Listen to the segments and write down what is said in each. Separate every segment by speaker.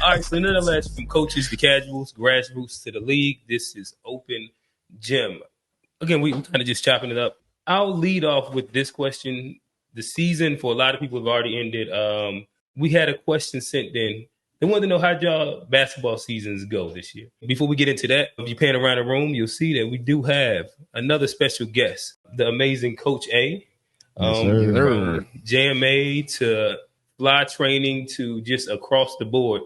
Speaker 1: All right, so nonetheless, from coaches to casuals, grassroots to the league, this is Open Gym. Again, we kind of just chopping it up. I'll lead off with this question. The season for a lot of people have already ended. We had a question sent in. They wanted to know how y'all basketball seasons go this year. Before we get into that, if you're paying around the room, you'll see that we do have another special guest, the amazing Coach A. From JMA to fly training to just across the board.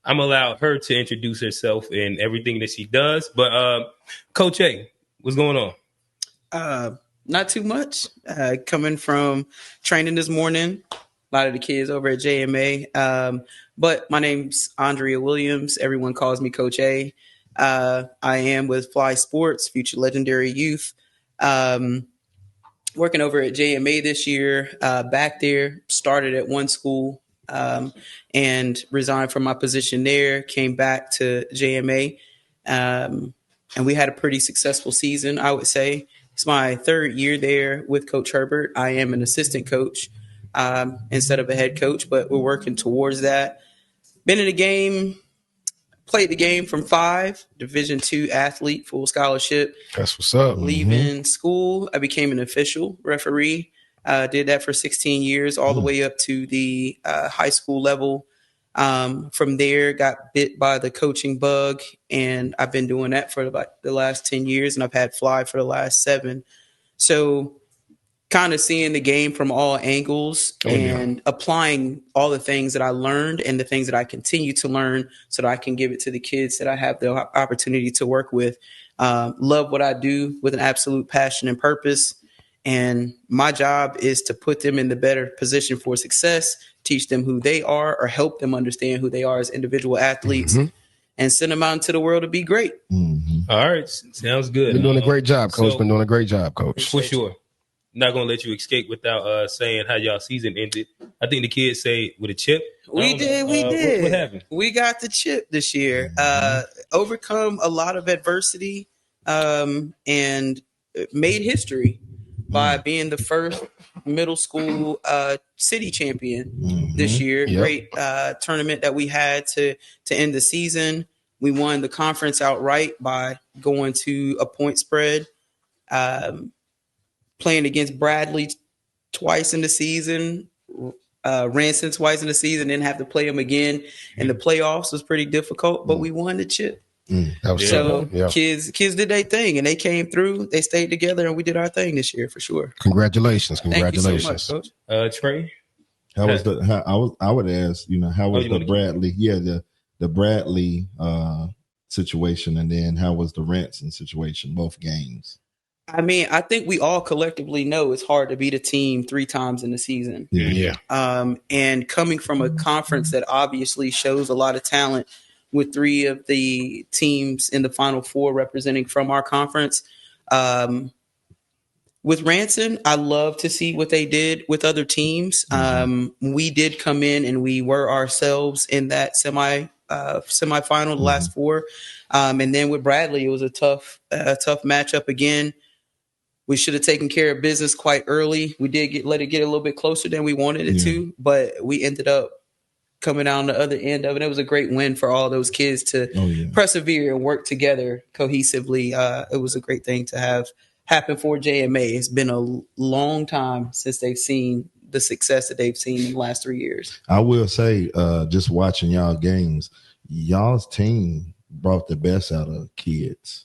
Speaker 1: I'm allowed her to introduce herself and everything that she does. But Coach A, what's going on?
Speaker 2: Not too much. Coming from training this morning, a lot of the kids over at JMA. But my name's Andrea Williams. Everyone calls me Coach A. I am with Fly Sports, Future Legendary Youth. Working over at JMA this year, back there, started at one school and resigned from my position there, came back to JMA. And we had a pretty successful season, I would say. It's my third year there with Coach Herbert. I am an assistant coach instead of a head coach, but we're working towards that. Been in the game, played the game from 5, Division II athlete, full scholarship.
Speaker 3: That's what's up.
Speaker 2: Leaving school, I became an official referee. Did that for 16 years, all the way up to the high school level. From there, got bit by the coaching bug, and I've been doing that for about the last 10 years, and I've had Fly for the last 7. So kind of seeing the game from all angles and applying all the things that I learned and the things that I continue to learn so that I can give it to the kids that I have the opportunity to work with. Love what I do with an absolute passion and purpose. And my job is to put them in the better position for success, teach them who they are or help them understand who they are as individual athletes and send them out into the world to be great.
Speaker 1: All right. Sounds good.
Speaker 3: Been doing a great job, Coach. Been doing a great job, Coach.
Speaker 1: For sure. Not going to let you escape without saying how y'all season ended. I think the kids say with a chip.
Speaker 2: We did.
Speaker 1: What happened?
Speaker 2: We got the chip this year. Overcome a lot of adversity and made history by being the first middle school city champion this year. Yep. Great tournament that we had to end the season. We won the conference outright by going to a point spread. Playing against Bradley twice in the season, Ranson twice in the season, then have to play them again in the playoffs was pretty difficult, but we won the chip. Kids did their thing, and they came through. They stayed together, and we did our thing this year for sure.
Speaker 3: Congratulations!
Speaker 2: Thank you so much, Coach.
Speaker 1: Trey,
Speaker 4: how was I would ask, how was the Bradley? The Bradley situation, and then how was the Ranson situation? Both games.
Speaker 2: I mean, I think we all collectively know it's hard to beat a team 3 times in the season.
Speaker 3: Yeah.
Speaker 2: And coming from a conference that obviously shows a lot of talent with 3 of the teams in the Final Four representing from our conference. With Ranson, I love to see what they did with other teams. We did come in and we were ourselves in that semifinal, the last 4. And then with Bradley, it was a tough matchup again. We should have taken care of business quite early. We did let it get a little bit closer than we wanted it to, but we ended up coming out on the other end of it. It was a great win for all those kids to persevere and work together cohesively. It was a great thing to have happen for JMA. It's been a long time since they've seen the success that they've seen in the last 3 years.
Speaker 4: I will say, just watching y'all games, y'all's team brought the best out of kids.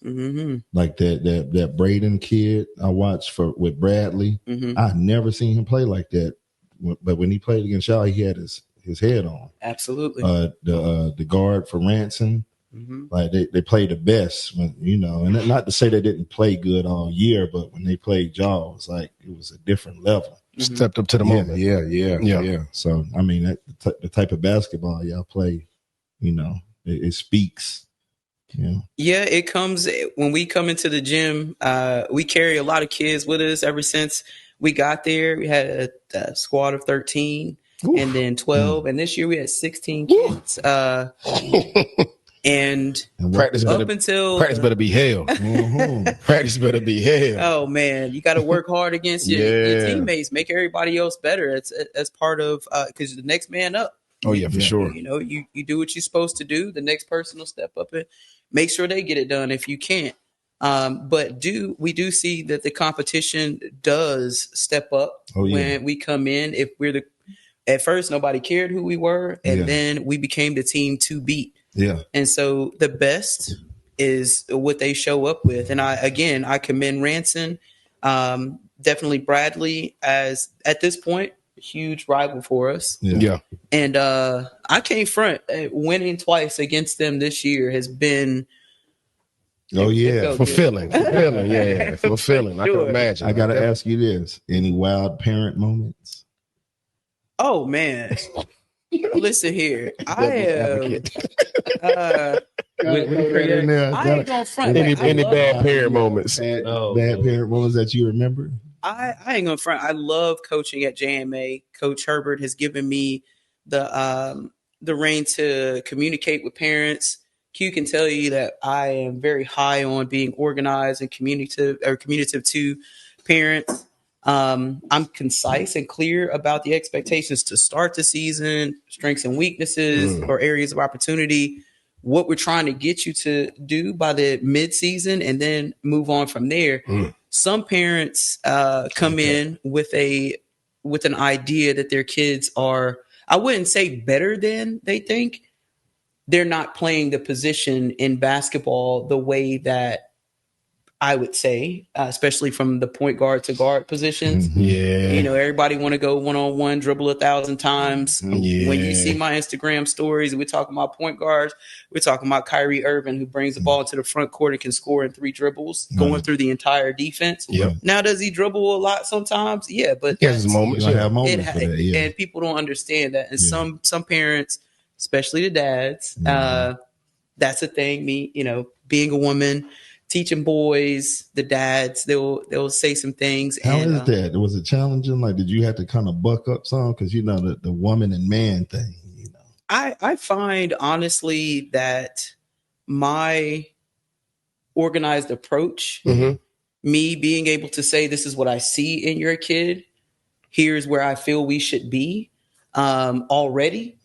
Speaker 4: Like that Braden kid I watched with Bradley. I never seen him play like that. But when he played against y'all, he had his head on.
Speaker 2: Absolutely.
Speaker 4: The guard for Ranson, like they played the best when, and not to say they didn't play good all year, but when they played y'all, it was like it was a different level.
Speaker 3: Stepped up to the moment.
Speaker 4: Yeah. So I mean, the type of basketball y'all play, it speaks.
Speaker 2: Yeah, it comes when we come into the gym. We carry a lot of kids with us ever since we got there. We had a squad of 13 and then 12. And this year we had 16 kids. And
Speaker 3: practice
Speaker 2: up
Speaker 3: better,
Speaker 2: until
Speaker 3: practice better be hell. Practice better be hell.
Speaker 2: Oh man, you got to work hard against your teammates, make everybody else better. It's as part of because the next man up.
Speaker 5: Oh yeah, for sure.
Speaker 2: You know, you do what you're supposed to do. The next person will step up and make sure they get it done if you can't. But we do see that the competition does step up when we come in. If we're at first nobody cared who we were, and then we became the team to beat.
Speaker 4: Yeah.
Speaker 2: And so the best is what they show up with. And I commend Ranson, definitely Bradley as at this point, a huge rival for us.
Speaker 5: Yeah.
Speaker 2: And I can't front. Winning twice against them this year has been
Speaker 5: fulfilling. Yeah, fulfilling. I can imagine.
Speaker 4: I gotta ask you this: any wild parent moments?
Speaker 2: Oh man. Listen here. I ain't gonna front.
Speaker 5: Any bad parent moments?
Speaker 4: Bad parent moments that you remember?
Speaker 2: I ain't gonna front. I love coaching at JMA. Coach Herbert has given me the reign to communicate with parents. Q can tell you that I am very high on being organized and communicative to parents. I'm concise and clear about the expectations to start the season, strengths and weaknesses or areas of opportunity, what we're trying to get you to do by the mid-season, and then move on from there. Some parents come in with an idea that their kids are, I wouldn't say better than they think. They're not playing the position in basketball the way that I would say, especially from the point guard to guard positions.
Speaker 5: Yeah.
Speaker 2: You know, everybody want to go one-on-one, dribble 1,000 times.
Speaker 5: Yeah.
Speaker 2: When you see my Instagram stories, we're talking about point guards. We're talking about Kyrie Irving, who brings the ball to the front court and can score in 3 dribbles, going through the entire defense.
Speaker 5: Yep.
Speaker 2: Now, does he dribble a lot sometimes? Yeah, but
Speaker 5: he has his moments.
Speaker 4: Have moments for that,
Speaker 2: and people don't understand that. And some parents, especially the dads, that's a thing. Me, being a woman, teaching boys, the dads, they'll say some things.
Speaker 4: How is that? Was it challenging? Like, did you have to kind of buck up some? Because the woman and man thing.
Speaker 2: I find honestly that my organized approach, me being able to say, this is what I see in your kid, here's where I feel we should be already,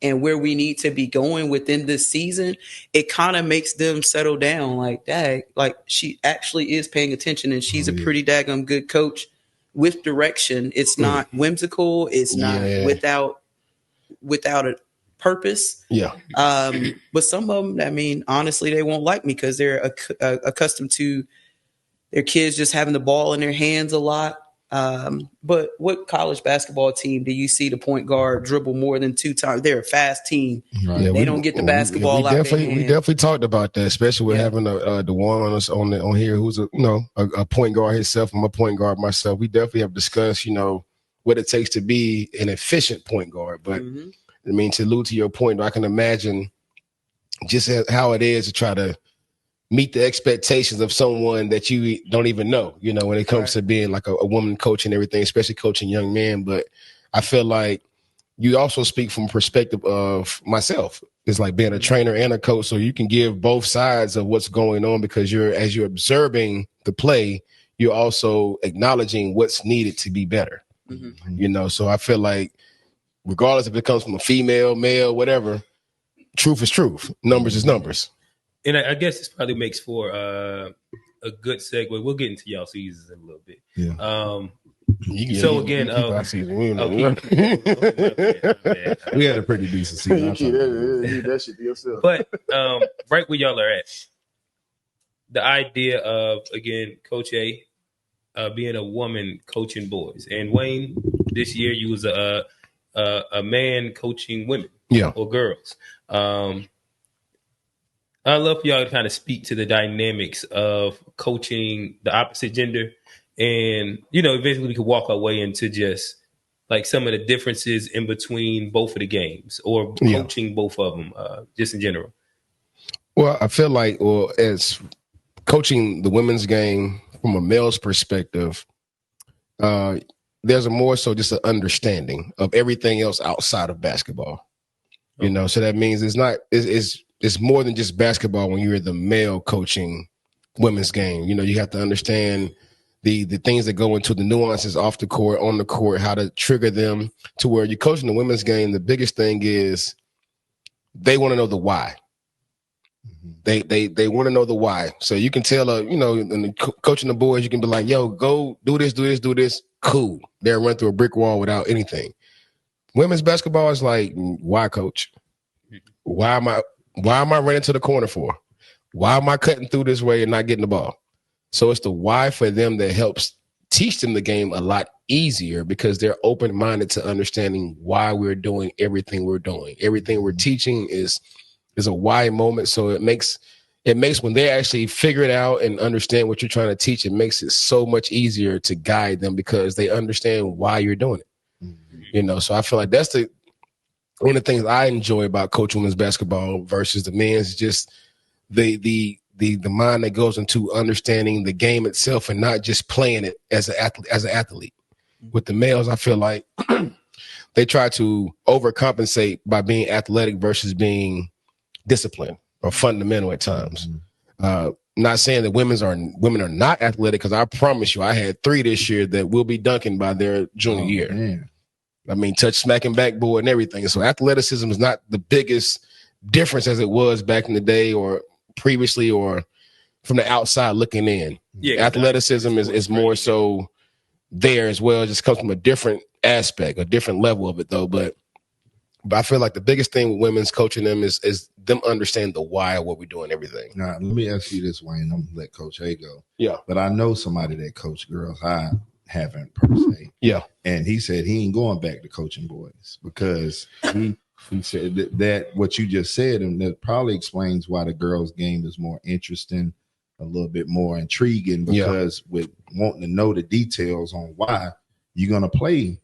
Speaker 2: and where we need to be going within this season, it kind of makes them settle down. Like, dang, like she actually is paying attention, and she's a pretty daggum good coach with direction. It's not whimsical. It's not without a purpose. But some of them, I mean, honestly, they won't like me because they're accustomed to their kids just having the ball in their hands a lot. But what college basketball team do you see the point guard dribble more than 2 times? They're a fast team.
Speaker 4: Right.
Speaker 2: They don't get the basketball out there.
Speaker 5: We definitely talked about that, especially with having the one on here who's a point guard himself. I'm a point guard myself. We definitely have discussed, what it takes to be an efficient point guard. But I mean, to allude to your point, I can imagine just how it is to try to meet the expectations of someone that you don't even know, when it comes to being like a woman coach and everything, especially coaching young men. But I feel like you also speak from a perspective of myself. It's like being a trainer and a coach. So you can give both sides of what's going on, because as you're observing the play, you're also acknowledging what's needed to be better. So I feel like regardless if it comes from a female, male, whatever, truth is truth. Numbers is numbers.
Speaker 1: And I guess this probably makes for a good segue. We'll get into y'all seasons in a little bit.
Speaker 4: We had a pretty decent season.
Speaker 5: That should be yourself.
Speaker 1: But right where y'all are at, the idea of, again, Coach A being a woman coaching boys, and Wayne, this year you was a man coaching women or girls. I'd love for y'all to kind of speak to the dynamics of coaching the opposite gender. And, eventually we could walk our way into just like some of the differences in between both of the games, or coaching both of them, just in general.
Speaker 5: Well, I feel like, as coaching the women's game from a male's perspective, there's a more so just an understanding of everything else outside of basketball. So that means it's more than just basketball when you're the male coaching women's game. You have to understand the things that go into the nuances off the court, on the court, how to trigger them to where you're coaching the women's game. The biggest thing is they want to know the why. They want to know the why. So you can tell, coaching the boys, you can be like, yo, go do this. Cool. They'll run through a brick wall without anything. Women's basketball is like, why, coach? Why am I running to the corner for? Why am I cutting through this way and not getting the ball? So it's the why for them that helps teach them the game a lot easier because they're open-minded to understanding why we're doing everything we're doing. Everything we're teaching is a why moment. So it makes when they actually figure it out and understand what you're trying to teach, it makes it so much easier to guide them because they understand why you're doing it. So I feel like that's one of the things I enjoy about coaching women's basketball versus the men's, just the mind that goes into understanding the game itself and not just playing it as an athlete. With the males, I feel like they try to overcompensate by being athletic versus being disciplined or fundamental at times. Not saying that women are not athletic, because I promise you, I had 3 this year that will be dunking by their junior year. Man. I mean, touch, smacking backboard and everything. So athleticism is not the biggest difference as it was back in the day or previously or from the outside looking in. Yeah, athleticism is more so there as well. It just comes from a different aspect, a different level of it though. But I feel like the biggest thing with women's coaching them is them understand the why of what we're doing, everything.
Speaker 4: Now, let me ask you this, Wayne. I'm going to let Coach A go.
Speaker 5: Yeah.
Speaker 4: But I know somebody that coached girls. I haven't per se.
Speaker 5: Yeah.
Speaker 4: And he said he ain't going back to coaching boys because he said that what you just said, and that probably explains why the girls' game is more interesting, a little bit more intriguing, because with wanting to know the details on why you're going to play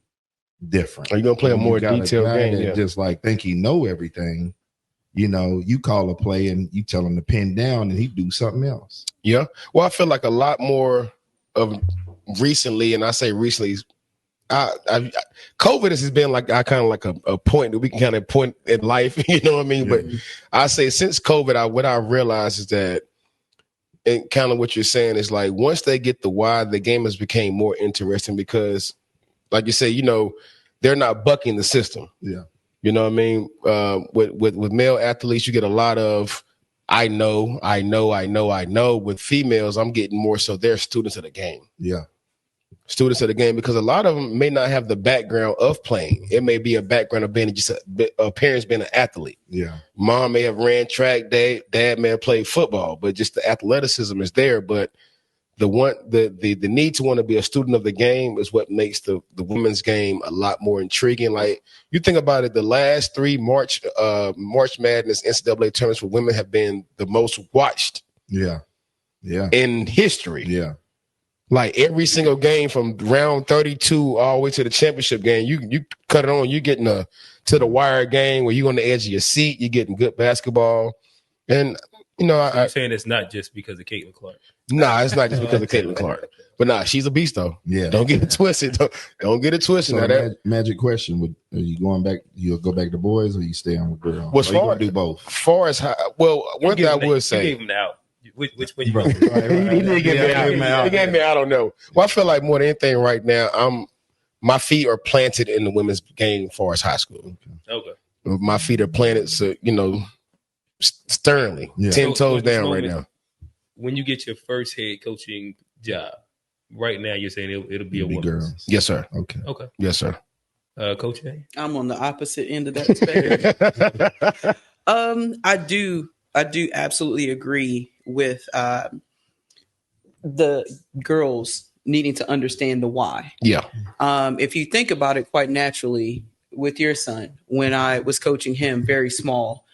Speaker 4: different.
Speaker 5: Are you going to play a more detailed game?
Speaker 4: Yeah. Just like think he know everything. You call a play and you tell him to pin down and he do something else.
Speaker 5: Yeah. Well, I feel like a lot more of recently, and I say recently, COVID has been like a point that we can kind of point in life, you know what I mean? Yeah. But I say since COVID, what I realized is that, and kind of what you're saying is like once they get the why, the game has become more interesting because, like you say, they're not bucking the system.
Speaker 4: Yeah,
Speaker 5: you know what I mean. With male athletes, you get a lot of I know. With females, I'm getting more so they're students of the game.
Speaker 4: Yeah.
Speaker 5: Students of the game, because a lot of them may not have the background of playing. It may be a background of being just parents being an athlete.
Speaker 4: Yeah.
Speaker 5: Mom may have ran track, dad may have played football, but just the athleticism is there. But the need to want to be a student of the game is what makes the women's game a lot more intriguing. Like you think about it, the last 3 March Madness NCAA tournaments for women have been the most watched.
Speaker 4: Yeah. Yeah.
Speaker 5: In history.
Speaker 4: Yeah.
Speaker 5: Like every single game from round 32 all the way to the championship game, you cut it on, you're getting to the wire game where you're on the edge of your seat, you're getting good basketball. And,
Speaker 1: I'm saying it's not just because of Caitlin Clark.
Speaker 5: Nah, it's not just because of Caitlin Clark. But nah, she's a beast though.
Speaker 4: Yeah.
Speaker 5: Don't get it twisted. Don't get it twisted.
Speaker 4: So magic question. Are you going back? You'll go back to boys or you stay on with girls?
Speaker 5: Well,
Speaker 4: you gonna do both?
Speaker 5: Far as one thing I would say.
Speaker 1: You gave him the out. Which one you
Speaker 5: right. He did give me out. He gave me out. I don't know. Well, I feel like more than anything right now, my feet are planted in the women's game as far as high school.
Speaker 1: Okay.
Speaker 5: My feet are planted, so sternly, 10 toes down right now.
Speaker 1: When you get your first head coaching job, right now you're saying it'll be a woman.
Speaker 4: Girls.
Speaker 5: Yes, sir.
Speaker 4: Okay.
Speaker 5: Yes, sir.
Speaker 1: Coach A?
Speaker 2: I'm on the opposite end of that spectrum. I do absolutely agree with the girls needing to understand the why.
Speaker 5: Yeah.
Speaker 2: If you think about it quite naturally with your son, when I was coaching him very small,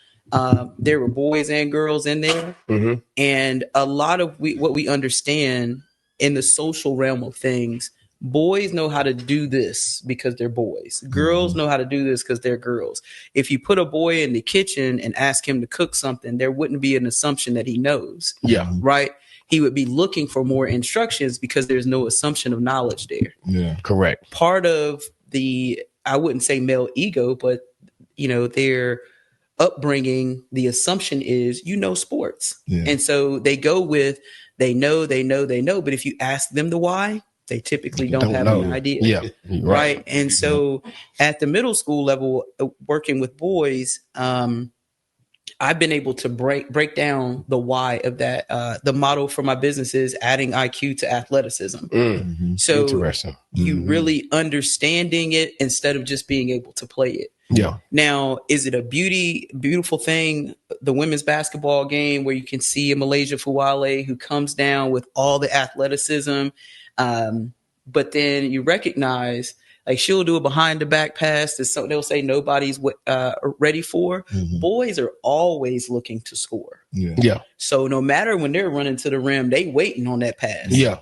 Speaker 2: there were boys and girls in there.
Speaker 5: Mm-hmm.
Speaker 2: And a lot of what we understand in the social realm of things, boys know how to do this because they're boys. Girls know how to do this because they're girls. If you put a boy in the kitchen and ask him to cook something, there wouldn't be an assumption that he knows.
Speaker 5: Yeah.
Speaker 2: Right? He would be looking for more instructions because there's no assumption of knowledge there.
Speaker 4: Yeah.
Speaker 5: Correct.
Speaker 2: Part of I wouldn't say male ego, but their upbringing, the assumption is sports.
Speaker 4: Yeah.
Speaker 2: And so they go with They know. But if you ask them the why, they typically don't have
Speaker 5: know.
Speaker 2: an idea.
Speaker 5: Yeah.
Speaker 2: Right. And so at the middle school level, working with boys, I've been able to break down the why of that. The motto for my business is adding IQ to athleticism. So
Speaker 5: Interesting.
Speaker 2: you really understanding it instead of just being able to play it.
Speaker 5: Yeah.
Speaker 2: Now, is it a beautiful thing? The women's basketball game where you can see a Malaysia Fuwale who comes down with all the athleticism. But then you recognize, like, she'll do a behind the back pass that they'll say nobody's ready for. Boys are always looking to score.
Speaker 5: Yeah.
Speaker 2: So no matter when they're running to the rim, they waiting on that pass.
Speaker 5: Yeah.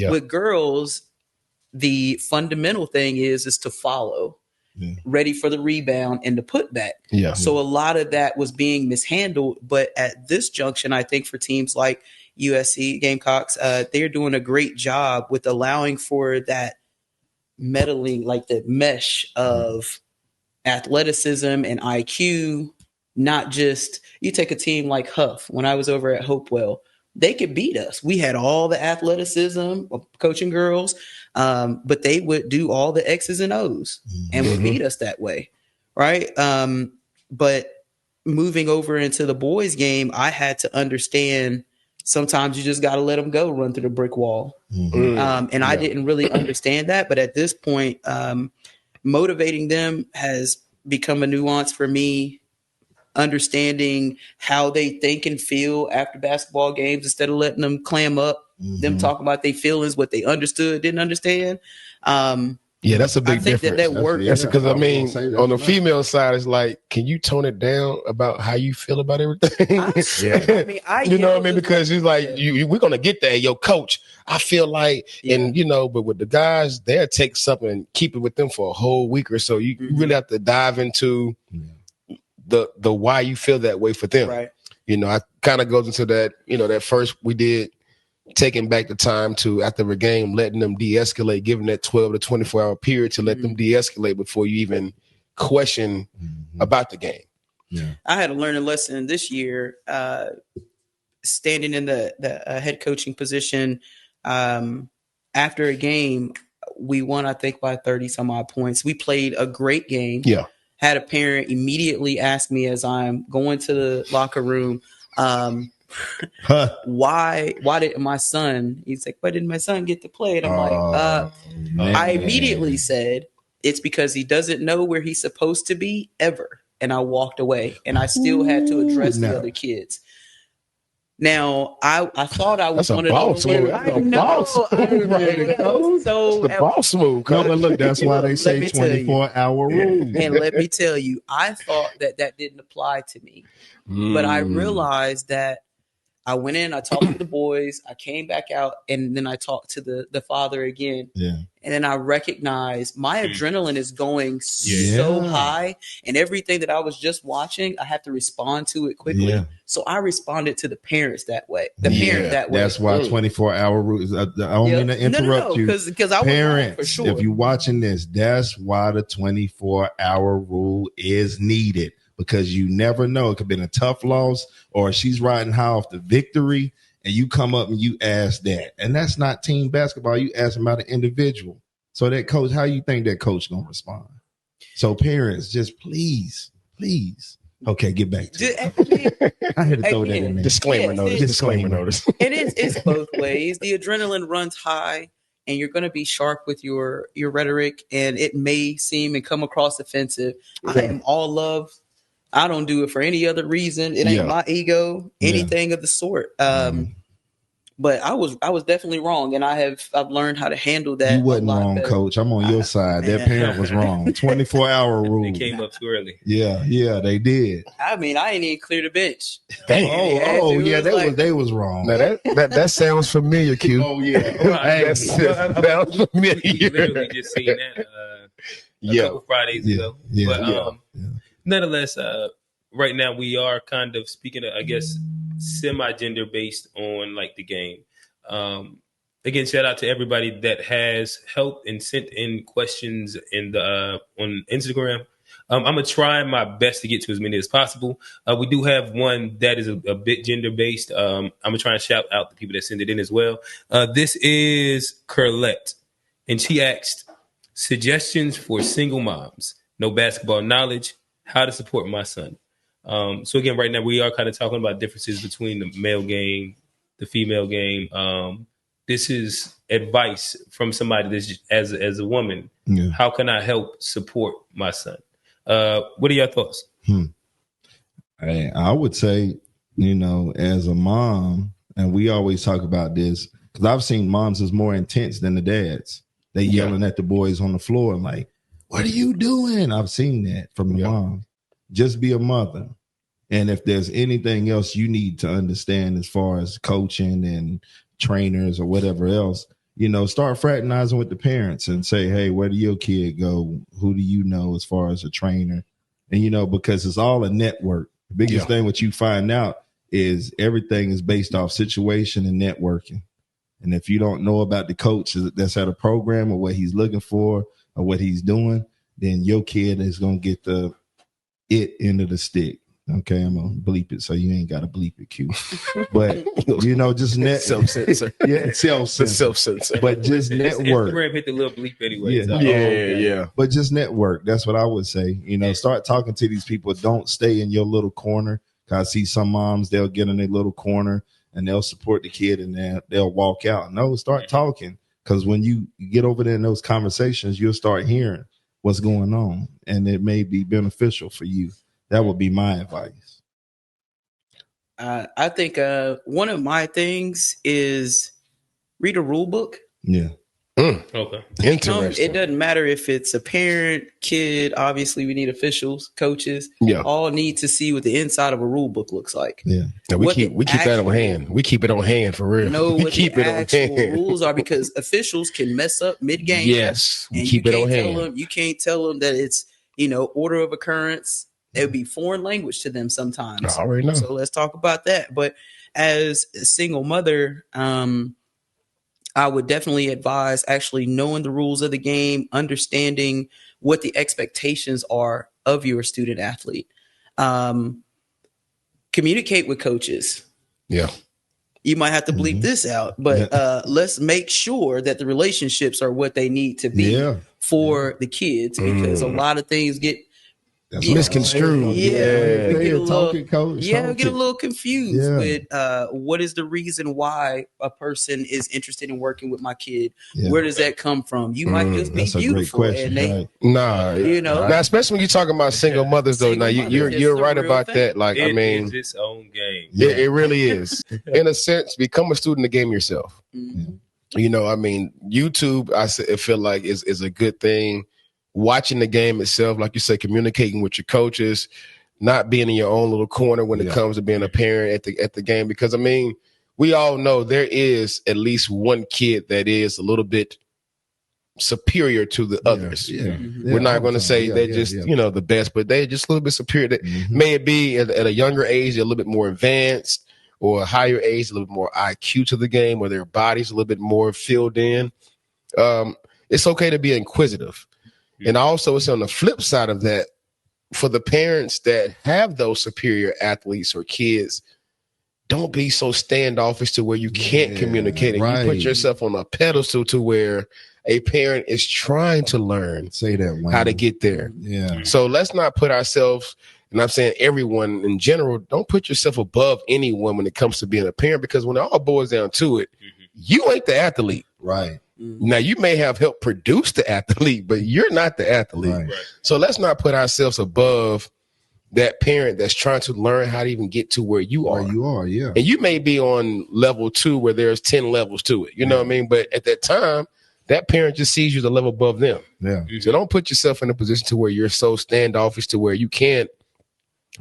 Speaker 2: With girls, the fundamental thing is to follow, ready for the rebound and the putback.
Speaker 5: Yeah.
Speaker 2: So a lot of that was being mishandled. But at this junction, I think for teams like USC Gamecocks, they're doing a great job with allowing for that meddling, like the mesh of athleticism and IQ. Not just, you take a team like Huff. When I was over at Hopewell, they could beat us. We had all the athleticism of coaching girls, but they would do all the X's and O's and would beat us that way, right? But moving over into the boys' game, I had to understand sometimes you just got to let them go run through the brick wall. And I didn't really understand that. But at this point, motivating them has become a nuance for me. Understanding how they think and feel after basketball games instead of letting them clam up, them talking about their feelings, what they understood, didn't understand.
Speaker 5: Yeah, that's a big difference.
Speaker 2: That works.
Speaker 5: That's because on the female side, it's like, can you tone it down about how you feel about everything? You know what I mean? Because it's like we're gonna get there. Yo, coach, I feel like, and but with the guys, they'll take something and keep it with them for a whole week or so. You really have to dive into the why you feel that way for them.
Speaker 2: Right.
Speaker 5: I kind of goes into that. That first we did. Taking back the time to, after a game, letting them de-escalate, giving that 12 to 24-hour period to let them de-escalate before you even question about the game.
Speaker 2: Yeah. I had to learn a lesson this year, standing in the head coaching position. After a game, we won, I think, by 30 some odd points. We played a great game.
Speaker 5: Yeah.
Speaker 2: Had a parent immediately ask me as I'm going to the locker room, why didn't my son, he's like, why didn't my son get to play? And I'm I immediately said, it's because he doesn't know where he's supposed to be ever. And I walked away, and I still had to address the other kids. Now, I thought I was one of those.
Speaker 5: That's a boss move.
Speaker 4: No, but look, that's why they say 24-hour rule.
Speaker 2: And let me tell you, I thought that didn't apply to me. But I realized that I went in, I talked to the boys, I came back out, and then I talked to the father again.
Speaker 4: Yeah.
Speaker 2: And then I recognized my adrenaline is going so high, and everything that I was just watching, I have to respond to it quickly. Yeah. So I responded to the parents that way. Parent that way.
Speaker 4: That's why 24-hour rule is. I don't mean to interrupt you.
Speaker 2: Because I
Speaker 4: parents,
Speaker 2: for sure.
Speaker 4: If you're watching this, that's why the 24-hour rule is needed. Because you never know. It could have been a tough loss, or she's riding high off the victory, and you come up and you ask that. And that's not team basketball. You ask about an individual. So that coach, how you think that coach going to respond? So parents, just please. Okay, get back to it. I had to throw that in there.
Speaker 5: Disclaimer notice.
Speaker 2: And it's both ways. The adrenaline runs high, and you're going to be sharp with your rhetoric, and it may seem and come across offensive. I am all love. I don't do it for any other reason. It ain't my ego, anything of the sort. But I was definitely wrong, and I've learned how to handle that.
Speaker 4: You wasn't wrong, better. Coach. I'm on your side. That parent was wrong. 24-hour rule.
Speaker 1: They came up too early.
Speaker 4: Yeah, they did.
Speaker 2: I mean, I ain't even clear the bench.
Speaker 4: They was wrong.
Speaker 5: Now that sounds familiar, Q.
Speaker 4: Oh yeah,
Speaker 5: that sounds familiar.
Speaker 1: We literally just seen that a couple Fridays ago. Nonetheless, right now we are kind of speaking of, I guess, semi-gender based on like the game. Again, shout out to everybody that has helped and sent in questions in the on Instagram. I'm going to try my best to get to as many as possible. We do have one that is a bit gender-based. I'm going to try and shout out the people that send it in as well. This is Curlette, and she asked, suggestions for single moms, no basketball knowledge, how to support my son. So again, right now we are kind of talking about differences between the male game, the female game. This is advice from somebody that's just, as a woman. Yeah. How can I help support my son? What are your thoughts?
Speaker 4: I would say, as a mom, and we always talk about this, because I've seen moms as more intense than the dads. They yelling at the boys on the floor and like, what are you doing? I've seen that from the mom. Just be a mother. And if there's anything else you need to understand as far as coaching and trainers or whatever else, start fraternizing with the parents and say, hey, where did your kid go? Who do you know as far as a trainer? And, because it's all a network. The biggest thing what you find out is everything is based off situation and networking. And if you don't know about the coach that's at a program or what he's looking for or what he's doing, then your kid is going to get the end of the stick. Okay, I'm going to bleep it so you ain't got to bleep it, Q. But, just
Speaker 5: self-censor.
Speaker 4: Yeah, self-censor. But just network.
Speaker 1: Instagram hit the little bleep anyway.
Speaker 4: Yeah. But just network. That's what I would say. Start talking to these people. Don't stay in your little corner. I see some moms, they'll get in their little corner and they'll support the kid and they'll walk out. No, start talking. Because when you get over there in those conversations, you'll start hearing what's going on. And it may be beneficial for you. That would be my advice.
Speaker 2: I think one of my things is read a rule book.
Speaker 4: Yeah.
Speaker 1: Okay.
Speaker 5: Interesting.
Speaker 2: It doesn't matter if it's a parent, kid. Obviously, we need officials, coaches.
Speaker 5: Yeah.
Speaker 2: All need to see what the inside of a rule book looks like.
Speaker 4: Yeah.
Speaker 5: We keep that on hand. We keep it on hand for real.
Speaker 2: Know
Speaker 5: we
Speaker 2: what
Speaker 5: keep
Speaker 2: the
Speaker 5: it on
Speaker 2: actual
Speaker 5: hand.
Speaker 2: rules are, because officials can mess up mid-game.
Speaker 5: Yes. We keep it on hand.
Speaker 2: You can't tell them that it's order of occurrence. It would be foreign language to them sometimes.
Speaker 5: I already know.
Speaker 2: So let's talk about that. But as a single mother, I would definitely advise actually knowing the rules of the game, understanding what the expectations are of your student athlete. Communicate with coaches.
Speaker 5: Yeah.
Speaker 2: You might have to bleep this out, but let's make sure that the relationships are what they need to be for the kids, because a lot of things get
Speaker 5: misconstrued.
Speaker 2: Get a little confused with what is the reason why a person is interested in working with my kid. Where does that come from? You might just be beautiful, and they,
Speaker 5: now, especially when you're talking about single mothers, though. Now you're right about that. Like,
Speaker 1: it is its own game.
Speaker 5: It really is. In a sense, become a student of the game yourself. YouTube, I feel like is a good thing. Watching the game itself, like you say, communicating with your coaches, not being in your own little corner when it comes to being a parent at the game. Because we all know there is at least one kid that is a little bit superior to the others. We're not going to say they're just the best, but they're just a little bit superior. That may it be at a younger age, they're a little bit more advanced, or a higher age, a little bit more IQ to the game, or their body's a little bit more filled in. It's okay to be inquisitive. And also, it's on the flip side of that, for the parents that have those superior athletes or kids, don't be so standoffish to where you can't communicate and you put yourself on a pedestal to where a parent is trying to learn how to get there.
Speaker 4: Yeah.
Speaker 5: So let's not put ourselves, and I'm saying everyone in general, don't put yourself above anyone when it comes to being a parent, because when it all boils down to it, you ain't the athlete.
Speaker 4: Right.
Speaker 5: Now, you may have helped produce the athlete, but you're not the athlete.
Speaker 4: Right.
Speaker 5: So let's not put ourselves above that parent that's trying to learn how to even get to where you are.
Speaker 4: Yeah.
Speaker 5: And you may be on level 2 where there's 10 levels to it. You know what I mean? But at that time, that parent just sees you as a level above them.
Speaker 4: Yeah.
Speaker 5: So don't put yourself in a position to where you're so standoffish to where you can't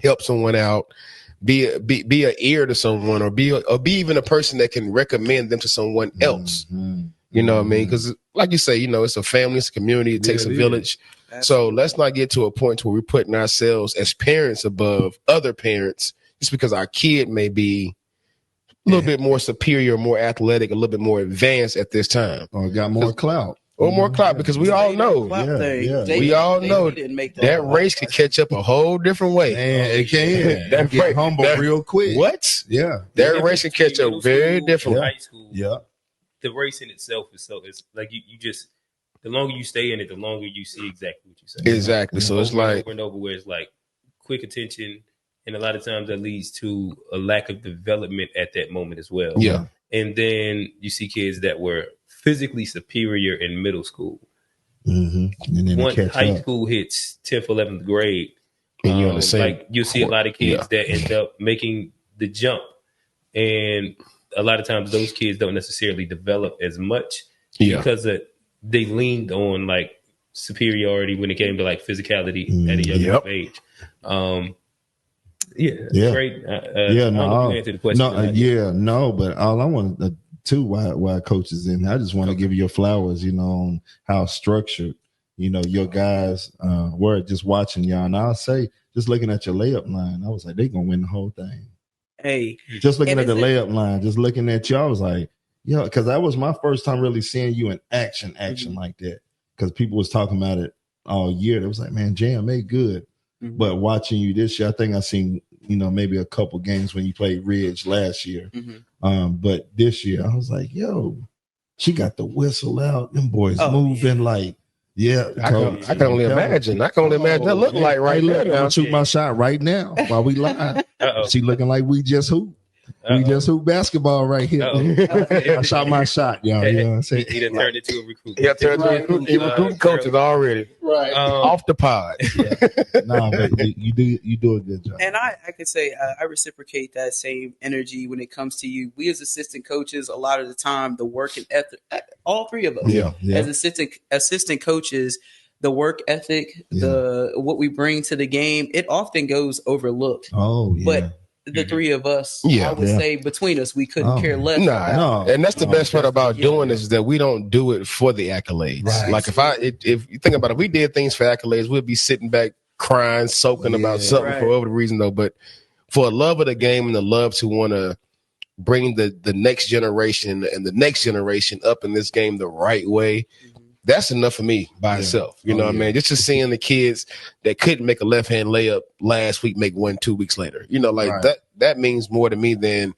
Speaker 5: help someone out, be an ear to someone, or be even a person that can recommend them to someone else. You know what I mean? Because like you say, it's a family, it's a community, it takes a village. So let's not get to a point where we're putting ourselves as parents above other parents just because our kid may be a little bit more superior, more athletic, a little bit more advanced at this time.
Speaker 4: Or got more clout.
Speaker 5: Or more clout, because we all know we all know that race could catch up a whole different way.
Speaker 4: Man, it can.
Speaker 5: That
Speaker 4: get humble real quick.
Speaker 5: What?
Speaker 4: Yeah.
Speaker 5: That race can catch up very different.
Speaker 1: High school.
Speaker 4: Yeah.
Speaker 1: The race in itself is it's like you just, the longer you stay in it, the longer you see exactly what you say.
Speaker 5: Exactly. So it's like
Speaker 1: over and over, where it's like quick attention, and a lot of times that leads to a lack of development at that moment as well.
Speaker 5: Yeah.
Speaker 1: And then you see kids that were physically superior in middle school.
Speaker 4: Mm-hmm. And then
Speaker 1: once high school hits 10th, 11th grade,
Speaker 5: and you're on the same
Speaker 1: like you see a lot of kids that end up making the jump, and a lot of times those kids don't necessarily develop as much because they leaned on like superiority when it came to like physicality at a young age. Great.
Speaker 4: No,
Speaker 1: answer the question.
Speaker 4: No, but all I want too, why coaches in, I just want to give you your flowers, on how structured, your guys were just watching y'all. And I'll say, just looking at your layup line, I was like, they're gonna win the whole thing.
Speaker 2: Hey,
Speaker 4: just looking at the layup line, just looking at y'all, I was like, because that was my first time really seeing you in action like that. Because people was talking about it all year. It was like, man, JMA good. Mm-hmm. But watching you this year, I think I seen, maybe a couple games when you played Ridge last year. Mm-hmm. But this year, I was like, yo, she got the whistle out. Them boys moving like, I
Speaker 5: can only imagine. I can only imagine that look like right now.
Speaker 4: I'm gonna shoot my shot right now while we live. She looking like we just hoop. We just hoop basketball right here. I shot my shot, y'all. You know what I'm saying?
Speaker 1: He done turned into a recruit.
Speaker 5: Yeah, turned into a recruit. He recruiting coaches already.
Speaker 2: Right.
Speaker 5: Off the pod.
Speaker 4: No, but you do a good job.
Speaker 2: And I could say I reciprocate that same energy when it comes to you. We as assistant coaches, a lot of the time, the work and ethic, all three of us as assistant coaches, the work ethic, what we bring to the game, it often goes overlooked.
Speaker 4: Oh, yeah.
Speaker 2: But the three of us, I would say between us, we couldn't care less.
Speaker 5: No. And that's the best part about doing this, is that we don't do it for the accolades. Right. Like if you think about it, if we did things for accolades, we'd be sitting back crying, soaking about something for whatever reason though. But for a love of the game and the love to want to bring the next generation and the next generation up in this game the right way, that's enough for me by itself. You know what I mean? Just seeing the kids that couldn't make a left-hand layup last week make one 2 weeks later. That means more to me than,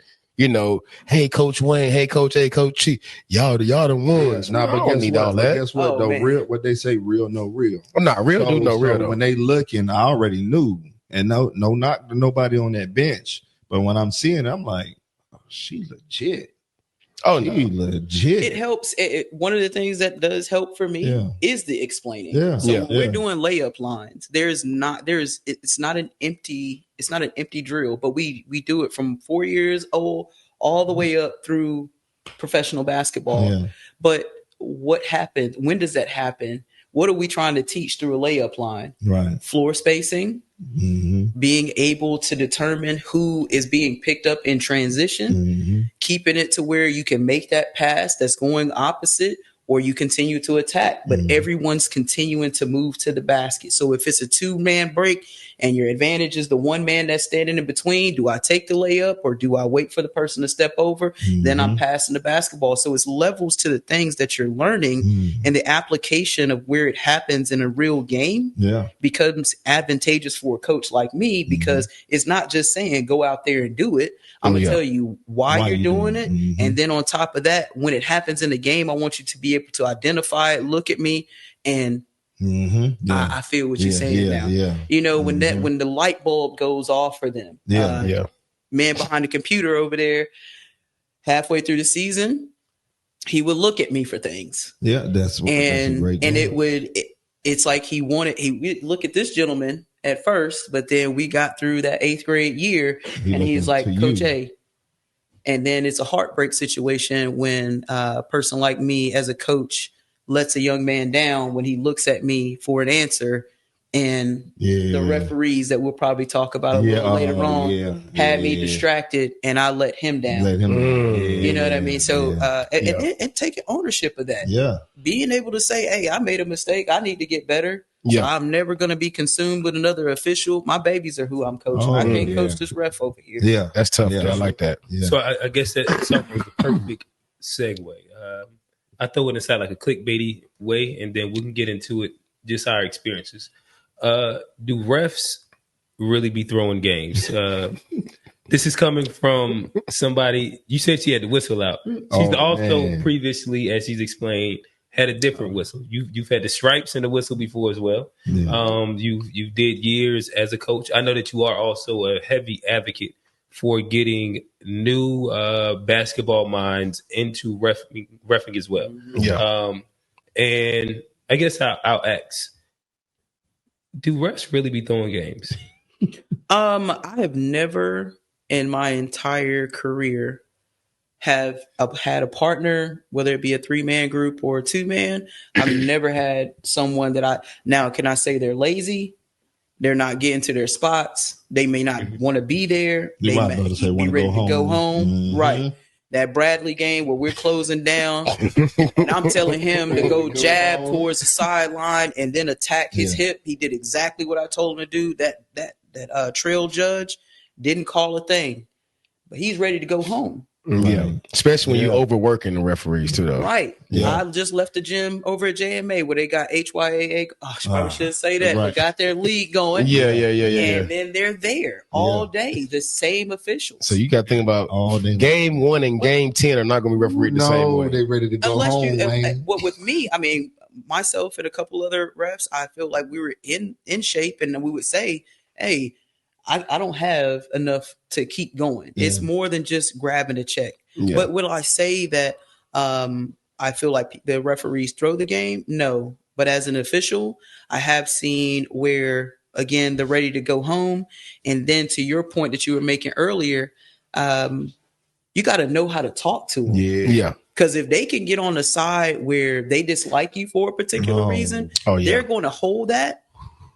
Speaker 5: hey, Coach Wayne, hey, Coach Chi, y'all the ones.
Speaker 4: But guess what? Real, what they say, real, no real.
Speaker 5: I'm not real, dude, no real.
Speaker 4: When they looking, I already knew. And no knock to nobody on that bench. But when I'm seeing it, I'm like, oh, she legit.
Speaker 5: Oh, no.
Speaker 4: Legit.
Speaker 2: It helps. One of the things that does help for me is the explaining.
Speaker 4: Yeah.
Speaker 2: So when we're doing layup lines, it's not an empty drill, but we do it from 4 years old all the way up through professional basketball. Yeah. But what happened? When does that happen? What are we trying to teach through a layup line?
Speaker 4: Right.
Speaker 2: Floor spacing, being able to determine who is being picked up in transition, keeping it to where you can make that pass that's going opposite, or you continue to attack, but everyone's continuing to move to the basket. So if it's a 2-man break and your advantage is the 1 man that's standing in between, do I take the layup or do I wait for the person to step over? Then I'm passing the basketball. So it's levels to the things that you're learning, and the application of where it happens in a real game becomes advantageous for a coach like me, because it's not just saying go out there and do it. I'm going to tell you why you're doing it. And then on top of that, when it happens in the game, I want you to be able to identify it, look at me, and I feel what you're saying now. Yeah. When the light bulb goes off for them. Man behind the computer over there, halfway through the season, he would look at me for things.
Speaker 4: Yeah, that's a great
Speaker 2: and it's like he would look at this gentleman at first, but then we got through that 8th grade year and he's like, Coach A. And then it's a heartbreak situation when a person like me as a coach lets a young man down when he looks at me for an answer, and the referees that we'll probably talk about a little later on had me distracted, and I let him down. You know what I mean? So and taking ownership of that. Yeah. Being able to say, hey, I made a mistake. I need to get better. So I'm never going to be consumed with another official. My babies are who I'm coaching. I can't coach this ref over here.
Speaker 5: Yeah, that's tough. I like that.
Speaker 1: So I guess that was the perfect segue. I throw it inside like a clickbaity way, and then we can get into it, just our experiences. Do refs really be throwing games? This is coming from somebody. You said she had the whistle out. She's also previously, as she's explained, had a different whistle. You've had the stripes and the whistle before as well. Yeah. You did years as a coach. I know that you are also a heavy advocate for getting new basketball minds into reffing as well.
Speaker 5: Yeah.
Speaker 1: And I guess I'll ask, do refs really be throwing games?
Speaker 2: I have never in my entire career have had a partner, whether it be a 3-man group or a 2-man. I've never had someone that can I say they're lazy? They're not getting to their spots. They may not want to be there. They may be ready to go home. Mm-hmm. Right. That Bradley game where we're closing down and I'm telling him to go jab towards the sideline and then attack his hip. He did exactly what I told him to do. That trail judge didn't call a thing, but he's ready to go home.
Speaker 5: Yeah, especially when you're overworking the referees too, though.
Speaker 2: Right. Yeah. I just left the gym over at JMA where they got HYAA. Oh, I probably shouldn't say that. Right. But got their league going.
Speaker 5: Yeah.
Speaker 2: And then they're there all day, the same officials.
Speaker 5: So you got to think about all day. Game 1 and game 10 are not going to be refereed the same way.
Speaker 3: They're ready to go home.
Speaker 2: With me, I mean, myself and a couple other refs, I feel like we were in shape, and we would say, "Hey, I don't have enough to keep going." Yeah. It's more than just grabbing a check. Yeah. But will I say that I feel like the referees throw the game? No. But as an official, I have seen where, again, they're ready to go home. And then to your point that you were making earlier, you got to know how to talk to them.
Speaker 5: Yeah.
Speaker 2: Because if they can get on the side where they dislike you for a particular reason, they're going to hold that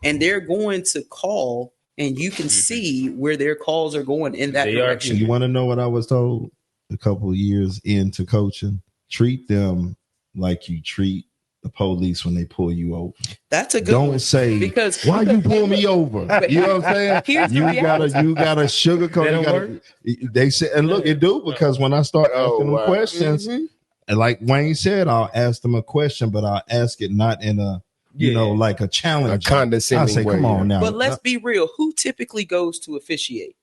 Speaker 2: and they're going to call. And you can see where their calls are going in that direction.
Speaker 4: You want to know what I was told a couple of years into coaching? Treat them like you treat the police when they pull you over.
Speaker 2: That's a good
Speaker 4: Don't
Speaker 2: one.
Speaker 4: Say,
Speaker 2: because
Speaker 4: why you pull me over? You know what I'm saying? You gotta sugarcoat. They say, and look, it do, because when I start asking them questions, and like Wayne said, I'll ask them a question, but I'll ask it not in a like a challenge,
Speaker 5: a condescending way.
Speaker 4: Come on now.
Speaker 2: But let's be real. Who typically goes to officiate?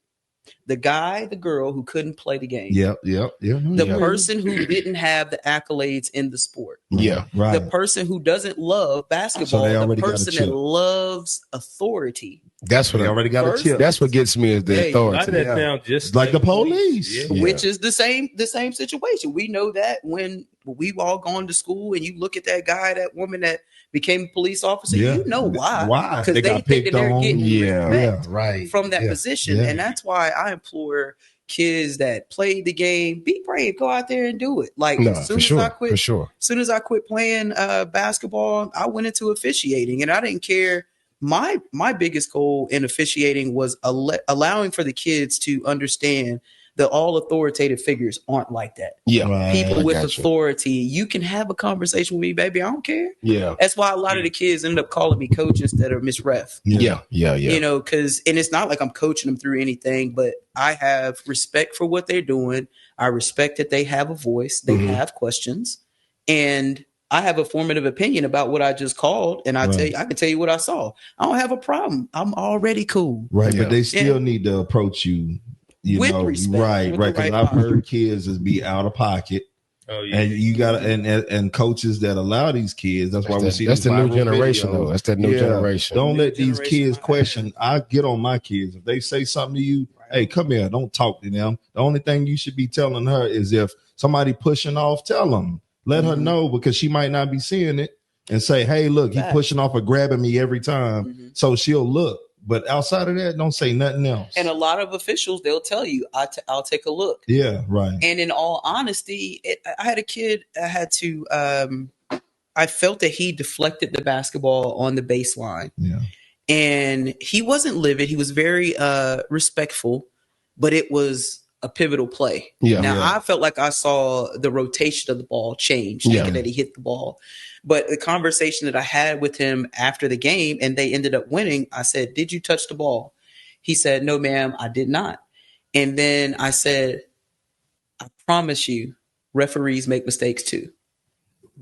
Speaker 2: The guy, the girl who couldn't play the game.
Speaker 4: Yep.
Speaker 2: The person who didn't have the accolades in the sport.
Speaker 5: Yeah,
Speaker 4: right.
Speaker 2: The person who doesn't love basketball. So the person that loves authority.
Speaker 5: That's what
Speaker 4: they already got a chip.
Speaker 5: That's what gets me is the authority.
Speaker 1: That sound just
Speaker 4: like the police,
Speaker 2: which is the same situation. We know that when we've all gone to school and you look at that guy, that woman that became a police officer, you know why?
Speaker 4: Why?
Speaker 2: Because they think that they're getting
Speaker 4: respect
Speaker 2: from that position. And that's why I implore kids that played the game, be brave, go out there and do it. Like as soon as I quit playing basketball, I went into officiating, and I didn't care. My biggest goal in officiating was allowing for the kids to understand that all authoritative figures aren't like that.
Speaker 5: Yeah. Right.
Speaker 2: People with authority, you can have a conversation with me, baby. I don't care.
Speaker 5: Yeah.
Speaker 2: That's why a lot of the kids end up calling me coach instead of Miss Ref.
Speaker 5: Yeah.
Speaker 2: You know, and it's not like I'm coaching them through anything, but I have respect for what they're doing. I respect that they have a voice. They have questions. And I have a formative opinion about what I just called, and I can tell you what I saw. I don't have a problem. I'm already cool.
Speaker 4: Right, but they still need to approach you.
Speaker 2: With respect.
Speaker 4: Right. Because I've heard kids just be out of pocket. Oh, yeah. And you got and coaches that allow these kids. That's why we see.
Speaker 5: That's the new generation, though. That's that new generation.
Speaker 4: Don't let these kids question. I get on my kids. If they say something to you, hey, come here. Don't talk to them. The only thing you should be telling her is if somebody pushing off, tell them. Let her know, because she might not be seeing it, and say, hey, look, he pushing off or grabbing me every time. So she'll look. But outside of that, don't say nothing else.
Speaker 2: And a lot of officials, they'll tell you, I'll take a look.
Speaker 4: Yeah, right.
Speaker 2: And in all honesty, I had a kid, I felt that he deflected the basketball on the baseline.
Speaker 4: Yeah.
Speaker 2: And he wasn't livid. He was very respectful, but it was a pivotal play. I felt like I saw the rotation of the ball change, thinking that he hit the ball. But the conversation that I had with him after the game, and they ended up winning, I said, did you touch the ball? He said, no, ma'am, I did not. And then I said, I promise you, referees make mistakes too.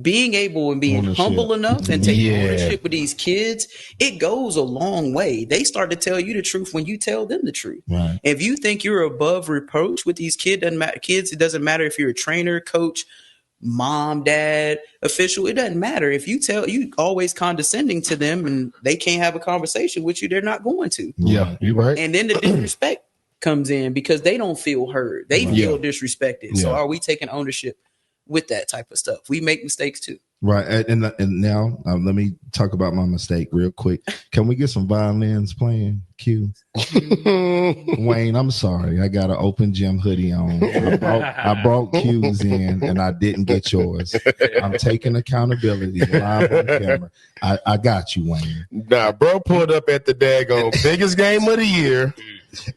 Speaker 2: being able and being
Speaker 4: Ownership.
Speaker 2: humble enough and taking
Speaker 5: Yeah.
Speaker 2: ownership with these kids, it goes a long way. They start to tell you the truth when you tell them the truth.
Speaker 4: Right.
Speaker 2: If you think you're above reproach with these kids, it doesn't matter if you're a trainer, coach, mom, dad, official, it doesn't matter. If you always condescending to them and they can't have a conversation with you, they're not going to.
Speaker 5: Yeah, you're right.
Speaker 2: And then the disrespect comes in because they don't feel heard. They feel disrespected. So are we taking ownership with that type of stuff? We make mistakes too.
Speaker 4: Right. And now let me talk about my mistake real quick. Can we get some violins playing? Q. Wayne, I'm sorry. I got an open gym hoodie on. I brought Q's in and I didn't get yours. I'm taking accountability live on camera. I got you, Wayne.
Speaker 5: Nah, bro pulled up at the daggone biggest game of the year.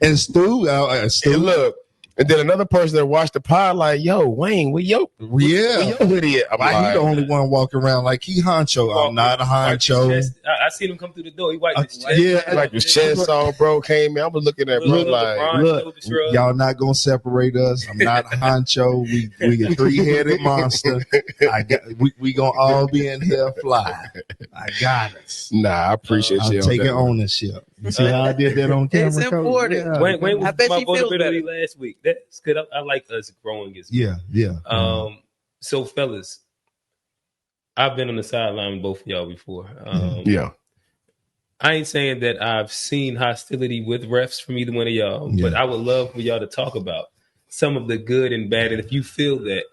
Speaker 4: And Stu,
Speaker 5: And look, and then another person that watched the pod like, yo, Wayne, where your hoodie at? I'm
Speaker 4: why
Speaker 5: like,
Speaker 4: he the only one walking around like he honcho? I'm not a honcho.
Speaker 1: I seen him come through the door. He wiped his chest.
Speaker 4: Yeah,
Speaker 5: like his chest on, bro, came in. I was looking at bro like,
Speaker 4: look, y'all not gonna separate us. I'm not a honcho. We a 3-headed monster. We gonna all be in here fly. I got us.
Speaker 5: nah, I appreciate you.
Speaker 4: I'm taking ownership. You see how I did that on camera?
Speaker 2: It's important.
Speaker 4: Yeah.
Speaker 1: Wayne was
Speaker 2: I bet
Speaker 1: my
Speaker 2: she feels
Speaker 1: vulnerability last week. That's good. I like us growing as well.
Speaker 4: Yeah.
Speaker 1: So fellas, I've been on the sideline with both of y'all before.
Speaker 5: Yeah.
Speaker 1: I ain't saying that I've seen hostility with refs from either one of y'all, but I would love for y'all to talk about some of the good and bad, and if you feel that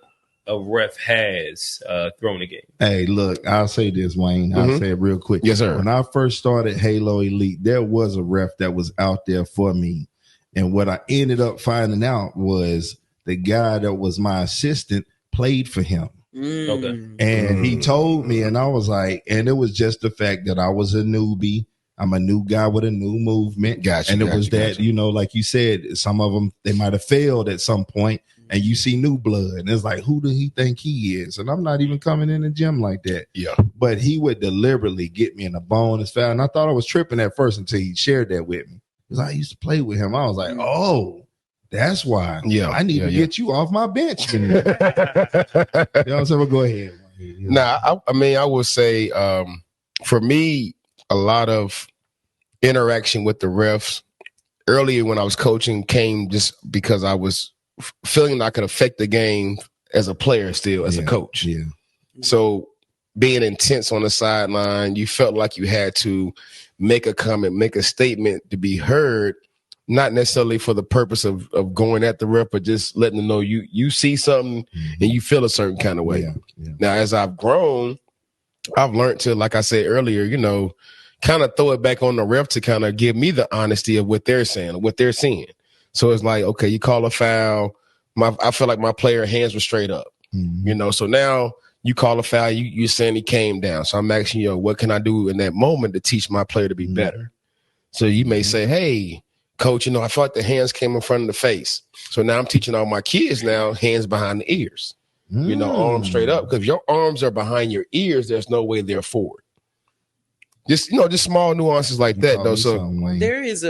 Speaker 1: a ref has thrown a game.
Speaker 4: Hey, look, I'll say this, Wayne. I'll say it real quick.
Speaker 5: Yes, sir.
Speaker 4: When I first started Halo Elite, there was a ref that was out there for me. And what I ended up finding out was the guy that was my assistant played for him.
Speaker 1: Okay.
Speaker 4: And he told me, and I was like, and it was just the fact that I was a newbie. I'm a new guy with a new movement.
Speaker 5: Gotcha.
Speaker 4: And it was that, you know, like you said, some of them, they might have failed at some point. And you see new blood, and it's like, who do he think he is? And I'm not even coming in the gym like that.
Speaker 5: Yeah.
Speaker 4: But he would deliberately get me in a bonus foul. And I thought I was tripping at first until he shared that with me. Because I used to play with him. I was like, oh, that's why.
Speaker 5: Yeah.
Speaker 4: I need to get you off my bench. You know what I'm saying? Well, go ahead.
Speaker 5: Nah, I mean, I would say for me, a lot of interaction with the refs earlier when I was coaching came just because I was feeling I could affect the game as a player still, as a coach.
Speaker 4: Yeah.
Speaker 5: So being intense on the sideline, you felt like you had to make a comment, make a statement to be heard, not necessarily for the purpose of going at the ref, but just letting them know you see something and you feel a certain kind of way.
Speaker 4: Yeah.
Speaker 5: Now, as I've grown, I've learned to, like I said earlier, you know, kind of throw it back on the ref to kind of give me the honesty of what they're saying, what they're seeing. So it's like, okay, you call a foul. I feel like my player hands were straight up, you know. So now you call a foul, you're saying he came down. So I'm asking you, what can I do in that moment to teach my player to be better? So you may say, hey, coach, you know, I felt like the hands came in front of the face. So now I'm teaching all my kids now hands behind the ears, you know, arms straight up. Because if your arms are behind your ears, there's no way they're forward. Just, you know, just small nuances like that, though. So
Speaker 2: there is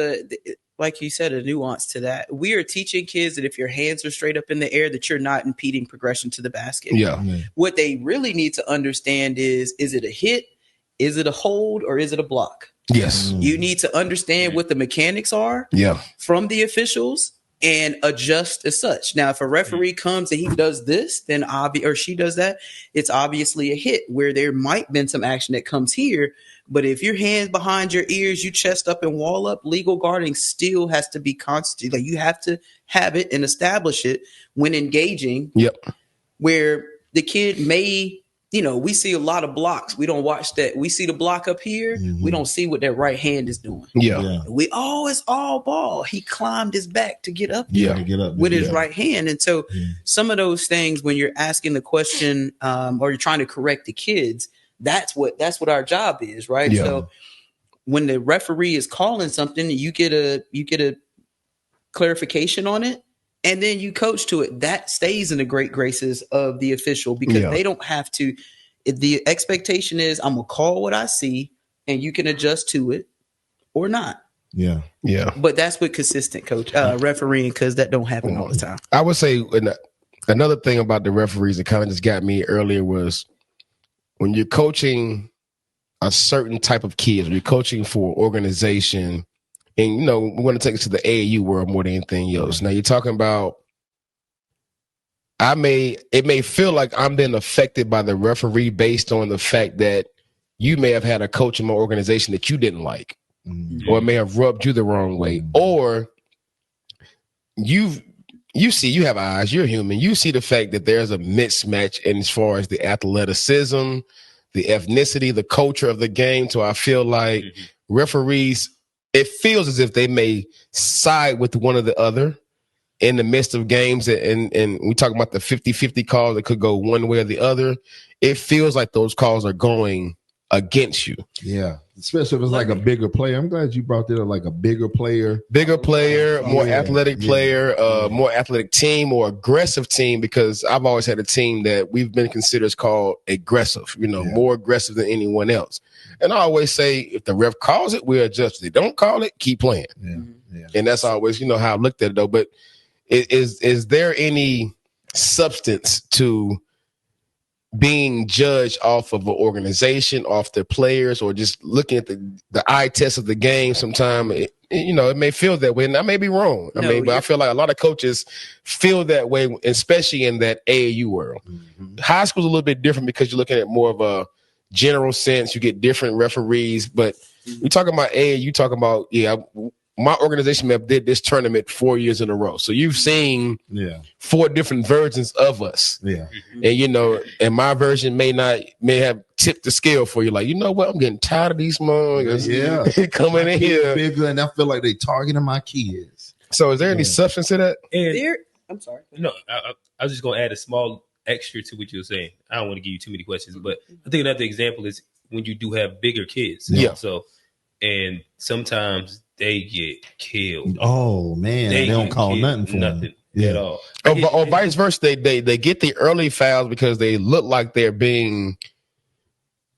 Speaker 2: like you said, a nuance to that. We are teaching kids that if your hands are straight up in the air, that you're not impeding progression to the basket.
Speaker 5: Yeah.
Speaker 2: What they really need to understand is it a hit? Is it a hold? Or is it a block?
Speaker 5: Yes.
Speaker 2: You need to understand what the mechanics are from the officials and adjust as such. Now, if a referee comes and he does this, then or she does that, it's obviously a hit where there might have been some action that comes here. But if your hands behind your ears, you chest up and wall up, legal guarding still has to be constant. Like you have to have it and establish it when engaging.
Speaker 5: Yep.
Speaker 2: Where the kid may, you know, we see a lot of blocks. We don't watch that. We see the block up here. We don't see what that right hand is doing.
Speaker 5: Yeah.
Speaker 2: It's all ball. He climbed his back to get up
Speaker 5: there.
Speaker 4: To get up
Speaker 2: with his right hand. And so some of those things, when you're asking the question or you're trying to correct the kids, that's what our job is, right?
Speaker 5: Yeah.
Speaker 2: So when the referee is calling something, you get a clarification on it, and then you coach to it. That stays in the great graces of the official because they don't have to. The expectation is I'm gonna call what I see, and you can adjust to it or not.
Speaker 4: Yeah.
Speaker 2: But that's with consistent coach refereeing, because that don't happen all the time.
Speaker 5: I would say another thing about the referees that kind of just got me earlier was when you're coaching a certain type of kids, when you're coaching for organization, and we want to take it to the AAU world more than anything else. Now you're talking about it may feel like I'm being affected by the referee based on the fact that you may have had a coach in my organization that you didn't like, or it may have rubbed you the wrong way, or you have eyes, you're human. You see the fact that there's a mismatch in as far as the athleticism, the ethnicity, the culture of the game. So I feel like referees, it feels as if they may side with one or the other in the midst of games, and we talk about the 50-50 calls that could go one way or the other. It feels like those calls are going against you.
Speaker 4: Yeah, especially if it's like a bigger player. I'm glad you brought that up, like a bigger player,
Speaker 5: more athletic player, more athletic team, more aggressive team, because I've always had a team that we've been considered called aggressive, more aggressive than anyone else. And I always say, if the ref calls it, we adjust. If they don't call it, keep playing. Yeah. And that's always, how I looked at it, though. But is there any substance to being judged off of an organization, off their players, or just looking at the eye test of the game? Sometimes it may feel that way, and I may be wrong. But I feel like a lot of coaches feel that way, especially in that AAU world. High school's a little bit different because you're looking at more of a general sense. You get different referees, but we talking about AAU. You talking about my organization did this tournament 4 years in a row. So you've seen 4 different versions of us. Yeah. And, and my version may have tipped the scale for you. Like, you know what? I'm getting tired of these motherfuckers coming in here.
Speaker 4: Bigger, and I feel like they targeting my kids.
Speaker 5: So is there any substance to that?
Speaker 2: I'm sorry.
Speaker 1: No, I was just going to add a small extra to what you were saying. I don't want to give you too many questions, but I think another example is when you do have bigger kids.
Speaker 5: Yeah.
Speaker 1: So, and sometimes they get killed.
Speaker 4: Oh man, they don't call nothing for
Speaker 1: nothing at all.
Speaker 5: Or vice versa, they get the early fouls because they look like they're being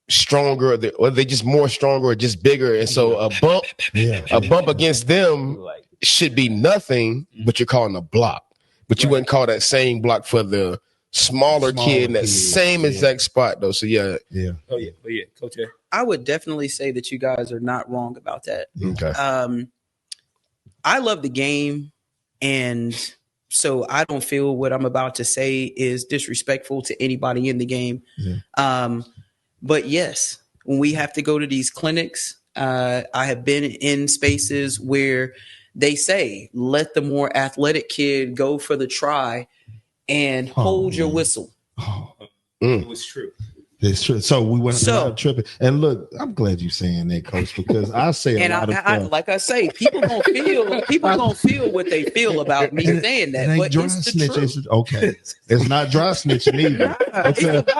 Speaker 5: stronger, or they just more stronger, or just bigger, and so a bump against them should be nothing, but you're calling a block. But you wouldn't call that same block for the smaller kid in that same exact spot, though. So
Speaker 1: Oh yeah, Coach A.
Speaker 2: I would definitely say that you guys are not wrong about that.
Speaker 5: Okay.
Speaker 2: I love the game, and so I don't feel what I'm about to say is disrespectful to anybody in the game. Yeah. But yes, when we have to go to these clinics, I have been in spaces where they say, let the more athletic kid go for the try and hold your whistle.
Speaker 1: It was true.
Speaker 4: It's true. So we went out tripping. And look, I'm glad you're saying that, Coach, because I say a lot of stuff.
Speaker 2: Like I say, people gonna feel what they feel about me saying that. But it's the truth.
Speaker 4: Okay. It's not dry snitching either.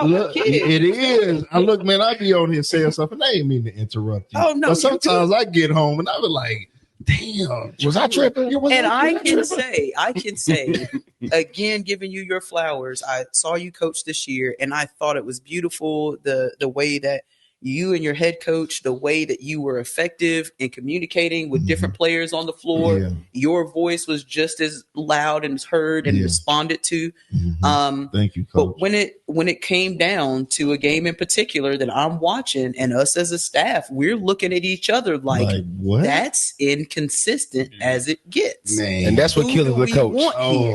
Speaker 4: Look, it is. Look, man, I be on here saying something. I ain't mean to interrupt you.
Speaker 2: Oh no.
Speaker 4: But sometimes I get home and I be like, damn, was I tripping?
Speaker 2: I can say, again, giving you your flowers. I saw you coach this year, and I thought it was beautiful the way that you and your head coach, the way that you were effective in communicating with different players on the floor. Yeah. Your voice was just as loud and heard and responded to.
Speaker 4: Thank you, Coach.
Speaker 2: But when it came down to a game in particular that I'm watching, and us as a staff, we're looking at each other like what? That's inconsistent as it gets.
Speaker 5: Man. And that's what kills the coach.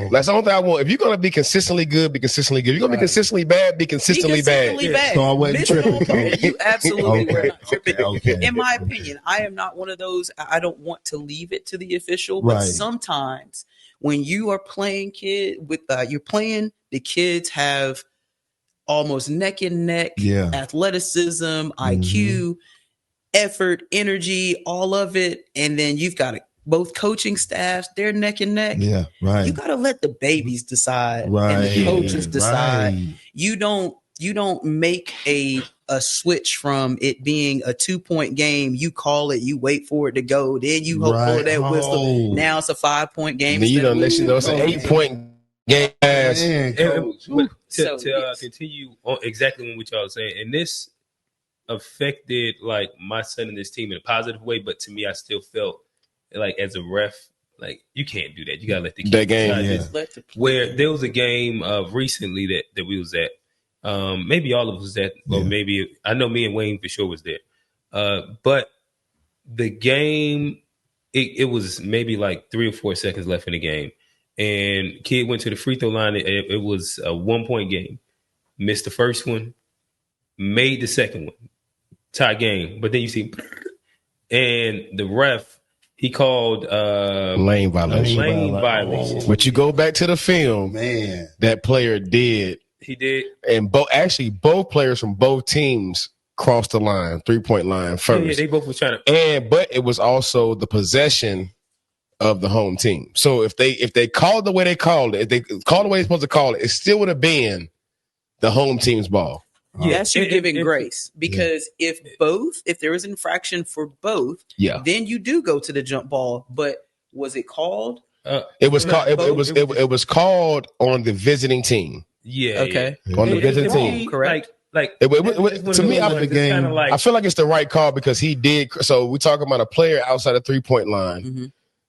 Speaker 5: That's the only thing I want. If you're going to be consistently good, be consistently good. If you're going to be consistently bad, be consistently bad.
Speaker 4: So I wasn't tripping.
Speaker 2: You absolutely were not tripping. Okay. In my opinion, I am not one of those. I don't want to leave it to the official, but sometimes when you are playing you're playing, the kids have almost neck and neck athleticism, IQ, effort, energy, all of it, and then you've got both coaching staffs, they're neck and neck.
Speaker 4: Yeah, right.
Speaker 2: You got to let the babies decide and the coaches decide. Right. You don't make a switch from it being a 2-point game. You call it, you wait for it to go, then you hope for that whistle. Now it's a 5-point game.
Speaker 5: Then you don't let you know it's an 8-point game.
Speaker 1: To continue on exactly what y'all are saying, and this affected like my son and this team in a positive way, but to me, I still felt like as a ref, like you can't do that. You gotta let the kids
Speaker 5: that game.
Speaker 1: Where there was a game recently that we was at, Maybe all of us was there. Well, maybe I know me and Wayne for sure was there. But the game, it was maybe like 3 or 4 seconds left in the game, and kid went to the free throw line. It was a 1-point game. Missed the first one, made the second one, tie game. But then you see, and the ref, he called
Speaker 5: lane violation.
Speaker 1: Lane violation.
Speaker 5: But you go back to the film,
Speaker 4: Man,
Speaker 5: that player did.
Speaker 1: He did.
Speaker 5: And both players from both teams crossed the line, 3-point line first.
Speaker 1: Yeah, they both were trying to.
Speaker 5: But it was also the possession of the home team. So if they called the way they called it, if they called the way they're supposed to call it, it still would have been the home team's ball.
Speaker 2: Yeah, that's you giving grace, because if there was an infraction for both, then you do go to the jump ball. But was it called?
Speaker 5: It was called. It was called on the visiting team.
Speaker 1: Yeah.
Speaker 2: Okay.
Speaker 5: Yeah. On the visiting team,
Speaker 2: correct.
Speaker 5: Like to me, I feel like it's the right call because he did. So we're talking about a player outside the 3-point line.
Speaker 2: Mm-hmm.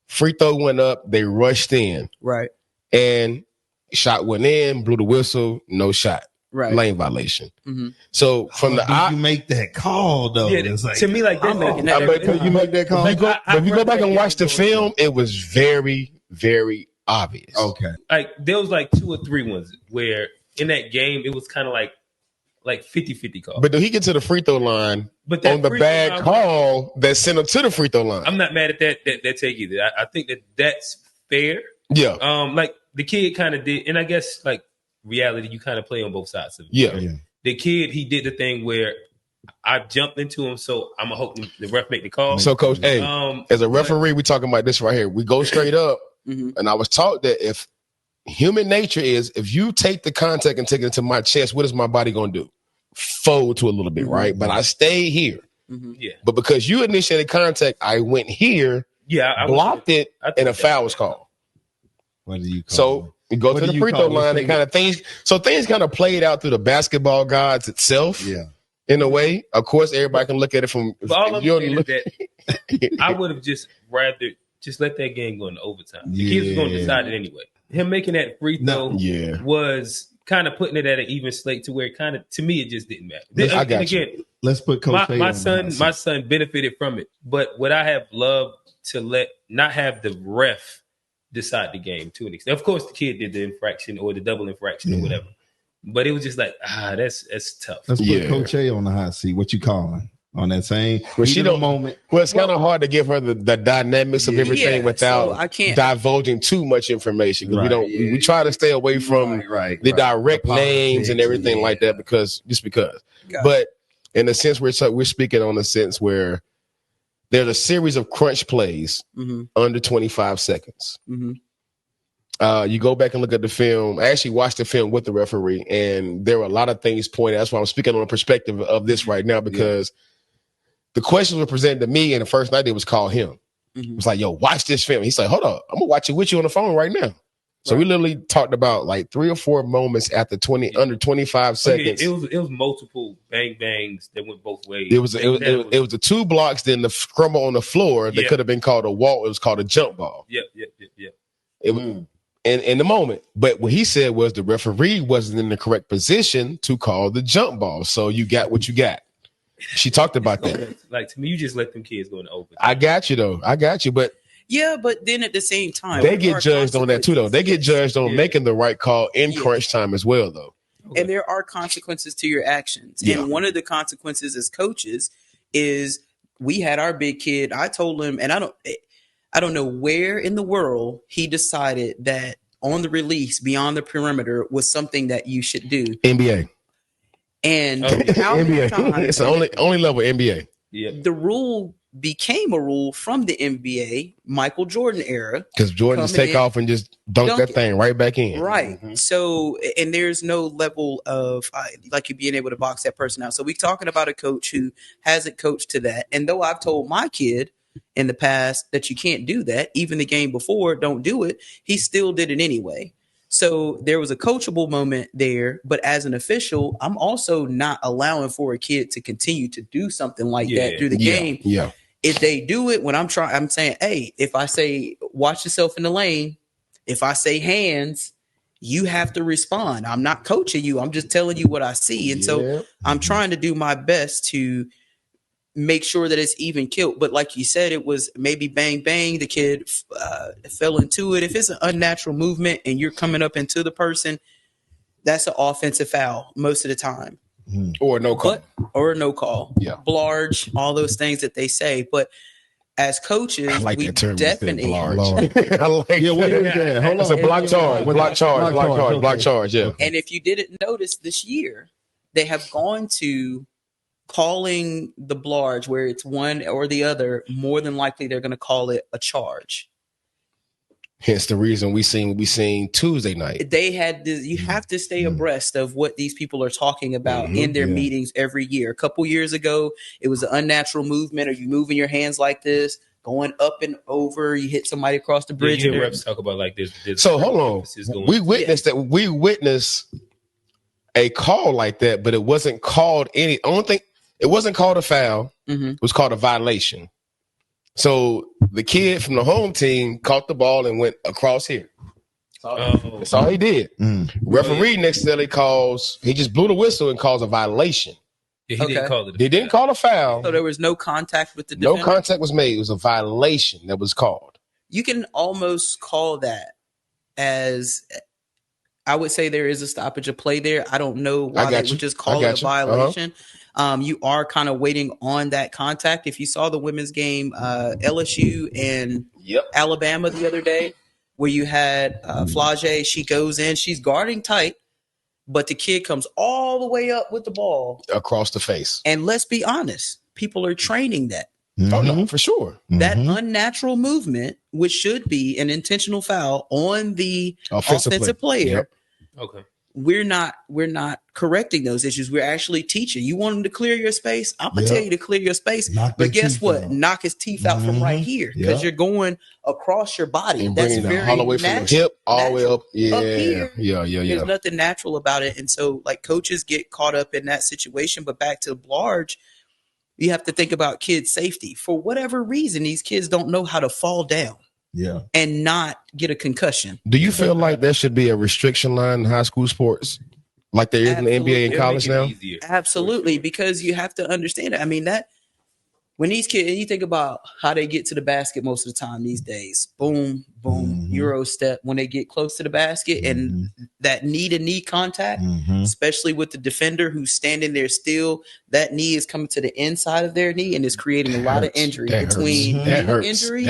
Speaker 5: Free throw went up. They rushed in.
Speaker 2: Right.
Speaker 5: And shot went in. Blew the whistle. No shot.
Speaker 2: Right.
Speaker 5: Lane violation.
Speaker 2: Mm-hmm.
Speaker 5: So from
Speaker 4: you make that call though?
Speaker 1: Yeah, to me, like that.
Speaker 4: You make that call.
Speaker 5: If you go back and watch the film, it was very, very obvious.
Speaker 4: Okay.
Speaker 1: Like there was like 2 or 3 ones where in that game it was kind of like 50-50 call.
Speaker 5: But did he get to the free throw line on the bad call that sent him to the free throw line?
Speaker 1: I'm not mad at that take either. I think that's fair.
Speaker 5: Yeah.
Speaker 1: Like the kid kind of did, and I guess like reality, you kind of play on both sides of it.
Speaker 5: Yeah.
Speaker 1: The kid, he did the thing where I jumped into him, so I'm gonna hope the ref make the call.
Speaker 5: So, coach, as a referee, we talking about this right here. We go straight up, and I was taught that if human nature is, if you take the contact and take it into my chest, what is my body gonna do? Fold to a little bit, right? But I stay here.
Speaker 1: Yeah.
Speaker 5: But because you initiated contact, I went here.
Speaker 1: Yeah. I
Speaker 5: blocked it, and a foul was called.
Speaker 4: What do you call
Speaker 5: So you go to the free throw line and kind of things. So things kind of played out through the basketball gods itself.
Speaker 4: Yeah.
Speaker 5: In a way, of course, everybody can look at it from.
Speaker 1: But all I'm saying is that I would have just rather just let that game go into overtime. The kids were going to decide it anyway. Him making that free throw was kind of putting it at an even slate to where it kind of, to me, it just didn't matter.
Speaker 5: I got you.
Speaker 4: Let's put Coach
Speaker 1: my son benefited from it. But would I have loved to not have the ref decide the game to an extent? Of course, the kid did the infraction or the double infraction or whatever. But it was just like, that's tough.
Speaker 4: Let's put Coach A on the hot seat. What you calling on that same moment?
Speaker 5: Well, it's kind of hard to give her the dynamics of everything without divulging too much information. Because we try to stay away from the direct names and everything like that because. But in a sense, we're speaking on a sense where there's a series of crunch plays under 25 seconds. You go back and look at the film. I actually watched the film with the referee, and there were a lot of things pointed. That's why I'm speaking on the perspective of this right now, because the questions were presented to me, and the first night it was called him. It was like, yo, watch this film. He's like, hold up, I'm going to watch it with you on the phone right now. So we literally talked about like 3 or 4 moments after under 25 seconds.
Speaker 1: It was multiple bang bangs that went both ways.
Speaker 5: It was the 2 blocks, then the scramble on the floor that could have been called a walk. It was called a jump ball.
Speaker 1: Yep.
Speaker 5: It was in the moment. But what he said was the referee wasn't in the correct position to call the jump ball. So you got what you got. She talked about that.
Speaker 1: Like, to me, you just let them kids go in the open.
Speaker 5: I got you, though. But
Speaker 2: yeah, but then at the same time,
Speaker 5: they get judged on that too, though. They get judged on making the right call in crunch time as well, though.
Speaker 2: And there are consequences to your actions. Yeah. And one of the consequences as coaches is we had our big kid. I told him, and I don't know where in the world he decided that on the release beyond the perimeter was something that you should do.
Speaker 5: NBA.
Speaker 2: And how many times
Speaker 5: it's the only level NBA.
Speaker 1: Yeah.
Speaker 2: The rule became a rule from the NBA, Michael Jordan era.
Speaker 5: Because Jordan just take off and just dunk that thing right back in.
Speaker 2: Right. So, and there's no level of like you being able to box that person out. So we're talking about a coach who hasn't coached to that. And though I've told my kid in the past that you can't do that, even the game before, don't do it, he still did it anyway. So there was a coachable moment there, but as an official, I'm also not allowing for a kid to continue to do something like that through the game.
Speaker 5: Yeah.
Speaker 2: If they do it when I'm saying, hey, if I say watch yourself in the lane, if I say hands, you have to respond. I'm not coaching you. I'm just telling you what I see. And so I'm trying to do my best to make sure that it's even killed. But like you said, it was maybe bang, bang. The kid fell into it. If it's an unnatural movement and you're coming up into the person, that's an offensive foul most of the time.
Speaker 5: Or no call.
Speaker 2: Or no call.
Speaker 5: Yeah.
Speaker 2: Blarge, all those things that they say. But as coaches,
Speaker 5: I like
Speaker 2: we
Speaker 5: that term.
Speaker 2: definitely
Speaker 5: I like
Speaker 4: what is that? Hold on.
Speaker 5: It's a block charge. Yeah.
Speaker 2: And if you didn't notice this year, they have gone to calling the blarge where it's one or the other. More than likely, they're going to call it a charge.
Speaker 5: Hence the reason we seen Tuesday night.
Speaker 2: They had this, you have to stay abreast of what these people are talking about in their meetings every year. A couple years ago, it was an unnatural movement. Are you moving your hands like this, going up and over? You hit somebody across the bridge.
Speaker 1: You hear refs talk about like this.
Speaker 5: So hold on, we witnessed that. We witnessed a call like that, but it wasn't called any. Only thing, it wasn't called a foul. It was called a violation. So the kid from the home team caught the ball and went across here. That's all he did. Referee next to it he just blew the whistle and calls a violation.
Speaker 1: Yeah, he didn't call it.
Speaker 5: He didn't call a foul.
Speaker 2: So there was no contact with the defender?
Speaker 5: No contact was made. It was a violation that was called.
Speaker 2: You can almost call that as, I would say there is a stoppage of play there. I don't know why they would just call it a violation. You are kind of waiting on that contact. If you saw the women's game, LSU and Alabama the other day, where you had Flage, she goes in, she's guarding tight, but the kid comes all the way up with the ball.
Speaker 5: Across the face.
Speaker 2: And let's be honest, people are training that.
Speaker 5: Oh, no, for sure.
Speaker 2: That unnatural movement, which should be an intentional foul on the offensive player.
Speaker 1: Okay.
Speaker 2: We're not correcting those issues. We're actually teaching. You want him to clear your space? I'm gonna tell you to clear your space. But guess what? Out. Knock his teeth out from right here, because you're going across your body.
Speaker 5: And
Speaker 2: that's
Speaker 5: bringing
Speaker 2: very
Speaker 5: all the way from the hip all the way up. Yeah.
Speaker 2: There's nothing natural about it. And so like coaches get caught up in that situation. But back to Blarge, you have to think about kids' safety. For whatever reason, these kids don't know how to fall down.
Speaker 4: Yeah.
Speaker 2: And not get a concussion.
Speaker 5: Do you feel like there should be a restriction line in high school sports like there is in the NBA and college now?
Speaker 2: Absolutely, because you have to understand it. I mean, that when these kids, and you think about how they get to the basket most of the time these days, boom, boom, Euro step when they get close to the basket, and that knee-to-knee contact, especially with the defender who's standing there still, that knee is coming to the inside of their knee and is creating a lot of injury between injuries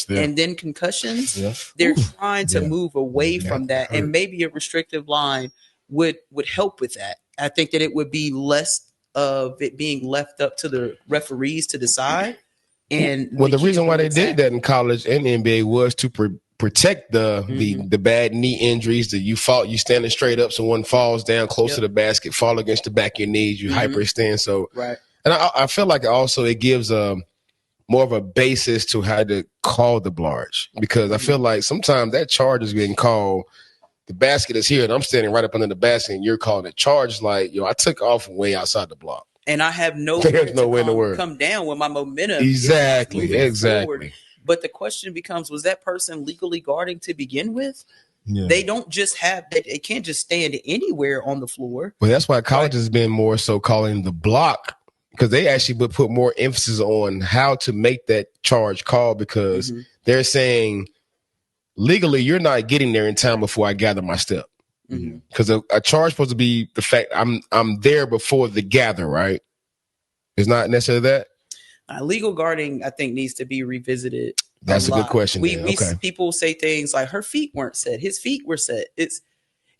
Speaker 2: and then concussions. They're trying to move away from that, and maybe a restrictive line would help with that. I think that it would be less of it being left up to the referees to decide. And
Speaker 5: the reason why they did that in college and the NBA was to protect the bad knee injuries, that you standing straight up, someone falls down close to the basket, fall against the back of your knees, you hyperextend. So and I feel like also it gives more of a basis to how to call the blarge, because I feel like sometimes that charge is getting called. The basket is here, and I'm standing right up under the basket, and you're calling it charge. Like, I took off way outside the block,
Speaker 2: and I have nowhere to come down when my momentum.
Speaker 5: Exactly.
Speaker 2: Forward. But the question becomes: was that person legally guarding to begin with? Yeah. They don't just have that; they can't just stand anywhere on the floor.
Speaker 5: Well, that's why college has been more so calling the block, because they actually would put more emphasis on how to make that charge call, because they're saying, legally, you're not getting there in time before I gather my step. Because a charge supposed to be the fact I'm there before the gather, right? It's not necessarily that.
Speaker 2: Legal guarding, I think, needs to be revisited.
Speaker 5: That's a good question.
Speaker 2: People say things like her feet weren't set, his feet were set. It's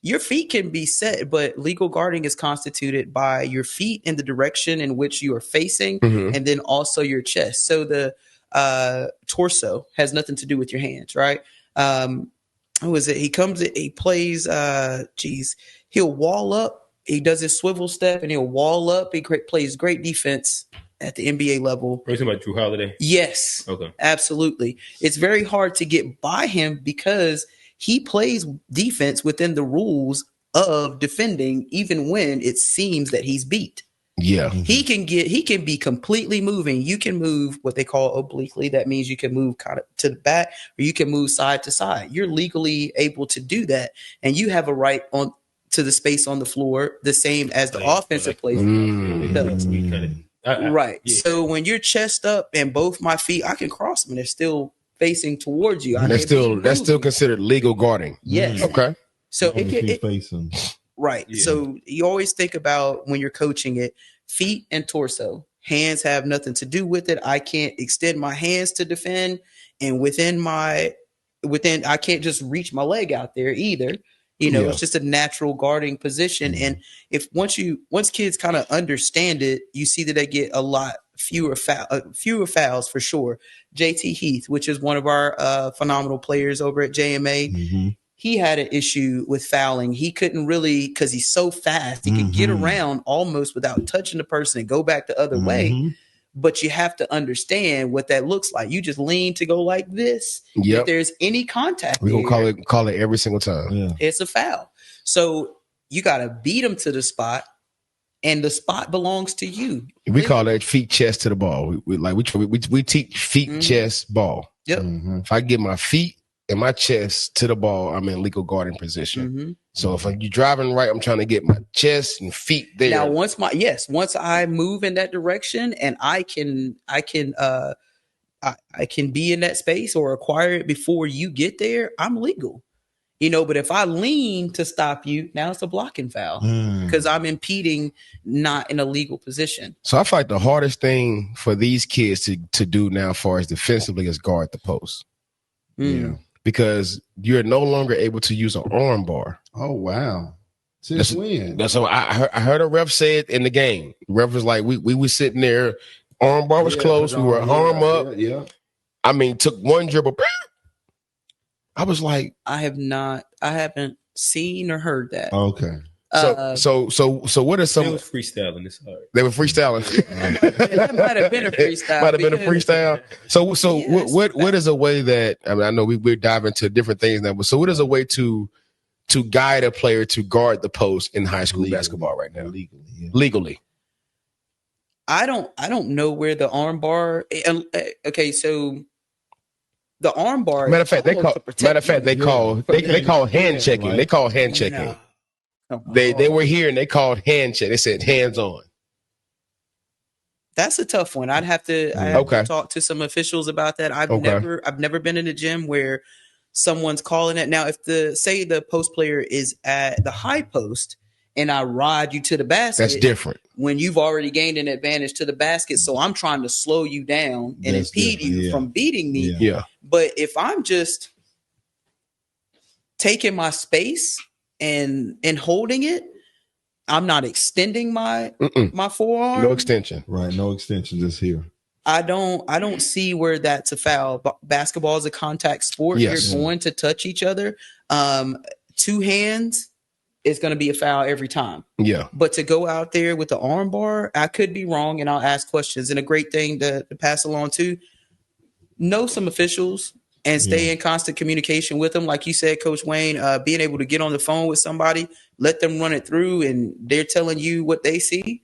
Speaker 2: your feet can be set, but legal guarding is constituted by your feet in the direction in which you are facing, and then also your chest. So the torso has nothing to do with your hands, right? Who is it? He plays, he'll wall up. He does his swivel step and he'll wall up. He plays great defense at the NBA level.
Speaker 1: Are you talking about Drew Holiday?
Speaker 2: Yes.
Speaker 1: Okay.
Speaker 2: Absolutely. It's very hard to get by him because he plays defense within the rules of defending, even when it seems that he's beat.
Speaker 5: Yeah.
Speaker 2: He can be completely moving. You can move what they call obliquely. That means you can move kind of to the back, or you can move side to side. You're legally able to do that, and you have a right on to the space on the floor, the same as the offensive player does. Right. Yeah. So when you're chest up and both my feet, I can cross them and they're still facing towards you.
Speaker 5: That's still considered legal guarding.
Speaker 2: Yes.
Speaker 5: Okay.
Speaker 2: So
Speaker 4: facing.
Speaker 2: Right. Yeah. So you always think about when you're coaching it, feet and torso. Hands have nothing to do with it. I can't extend my hands to defend, and I can't just reach my leg out there either. It's just a natural guarding position. And once kids kind of understand it, you see that they get a lot fewer fouls for sure. JT Heath, which is one of our phenomenal players over at JMA, he had an issue with fouling. He couldn't really, because he's so fast, he could get around almost without touching the person and go back the other way. But you have to understand what that looks like. You just lean to go like this. If there's any contact,
Speaker 5: we're gonna call it every single time.
Speaker 2: Yeah. It's a foul. So you got to beat them to the spot, and the spot belongs to you.
Speaker 5: We call that feet, chest to the ball. We teach feet, chest, ball.
Speaker 2: Yep.
Speaker 5: If I get my feet and my chest to the ball, I'm in legal guarding position. So if you're driving right, I'm trying to get my chest and feet there.
Speaker 2: Now, once I move in that direction and I can be in that space or acquire it before you get there, I'm legal. But if I lean to stop you, now it's a blocking foul because I'm impeding, not in a legal position.
Speaker 5: So I feel like the hardest thing for these kids to do now, as far as defensively, is guard the post. Yeah. Because you're no longer able to use an arm bar.
Speaker 4: Oh, wow. Since when?
Speaker 5: That's what I heard a ref say it in the game. The ref was like, we were sitting there, arm bar was close, we were arm up.
Speaker 4: Yeah.
Speaker 5: I mean, took one dribble. I was like,
Speaker 2: I haven't seen or heard that.
Speaker 4: Okay.
Speaker 5: So what are some?
Speaker 1: They was freestyling this hard.
Speaker 5: They were freestyling.
Speaker 2: That might have been a freestyle.
Speaker 5: Might have been a freestyle. So yes, what is a way that, I mean, I know we're diving into different things now, but so what is a way to guide a player to guard the post in high school basketball right now? Legally.
Speaker 2: I don't know where the arm bar. Okay, so the arm bar.
Speaker 5: Matter of fact, they call hand checking. They call hand checking. They were here and they called hand check. They said hands on.
Speaker 2: That's a tough one. I'd have to talk to some officials about that. I've never been in a gym where someone's calling it. Now, if the post player is at the high post and I ride you to the basket,
Speaker 5: that's different.
Speaker 2: When you've already gained an advantage to the basket, so I'm trying to slow you down and impede you from beating me.
Speaker 5: Yeah.
Speaker 2: But if I'm just taking my space and holding it, I'm not extending my forearm.
Speaker 5: No extension.
Speaker 4: Right, no extension, just here.
Speaker 2: I don't see where that's a foul. Basketball is a contact sport.
Speaker 5: Yes.
Speaker 2: You're going to touch each other. Two hands is going to be a foul every time.
Speaker 5: Yeah.
Speaker 2: But to go out there with the arm bar, I could be wrong, and I'll ask questions. And a great thing to pass along too, know some officials and stay in constant communication with them. Like you said, Coach Wayne, being able to get on the phone with somebody, let them run it through, and they're telling you what they see.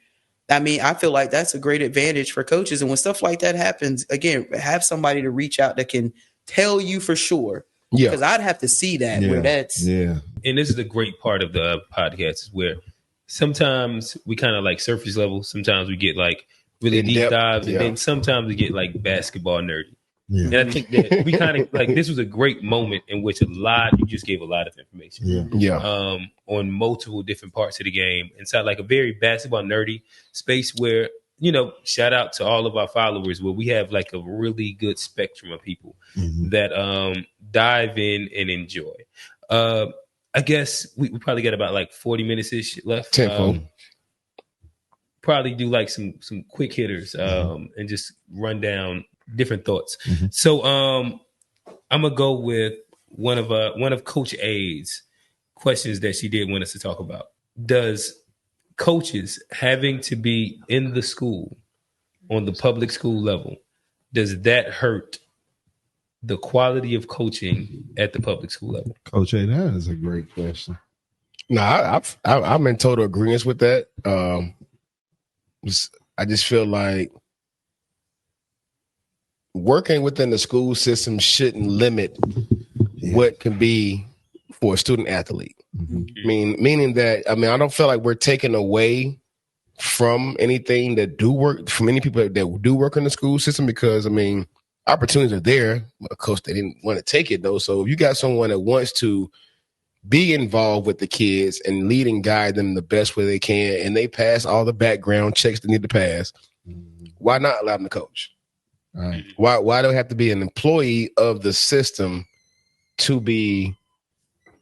Speaker 2: I mean, I feel like that's a great advantage for coaches. And when stuff like that happens, again, have somebody to reach out that can tell you for sure.
Speaker 5: Yeah.
Speaker 2: Because I'd have to see that where that's.
Speaker 4: Yeah.
Speaker 1: And this is the great part of the podcast is where sometimes we kind of like surface level. Sometimes we get like really deep dives. And then sometimes we get like basketball nerdy. Yeah. And I think that we kind of like this was a great moment in which you just gave a lot of information. On multiple different parts of the game. Inside like a very basketball nerdy space where, shout out to all of our followers where we have like a really good spectrum of people that dive in and enjoy. I guess we probably got about like 40 minutes ish left. Probably do like some quick hitters and just run down different thoughts. So I'm gonna go with one of Coach A's questions that she did want us to talk about. Does coaches having to be in the school on the public school level, does that hurt the quality of coaching at the public school level?
Speaker 4: Coach A, that is a great question.
Speaker 5: No, I'm in total agreement with that. I just feel like working within the school system shouldn't limit what can be for a student athlete. Meaning that, I don't feel like we're taking away from anything that do work, from any people that do work in the school system, because opportunities are there. Of course, they didn't want to take it though. So if you got someone that wants to be involved with the kids and lead and guide them the best way they can, and they pass all the background checks they need to pass, why not allow them to coach?
Speaker 4: Right.
Speaker 5: Why do they have to be an employee of the system to be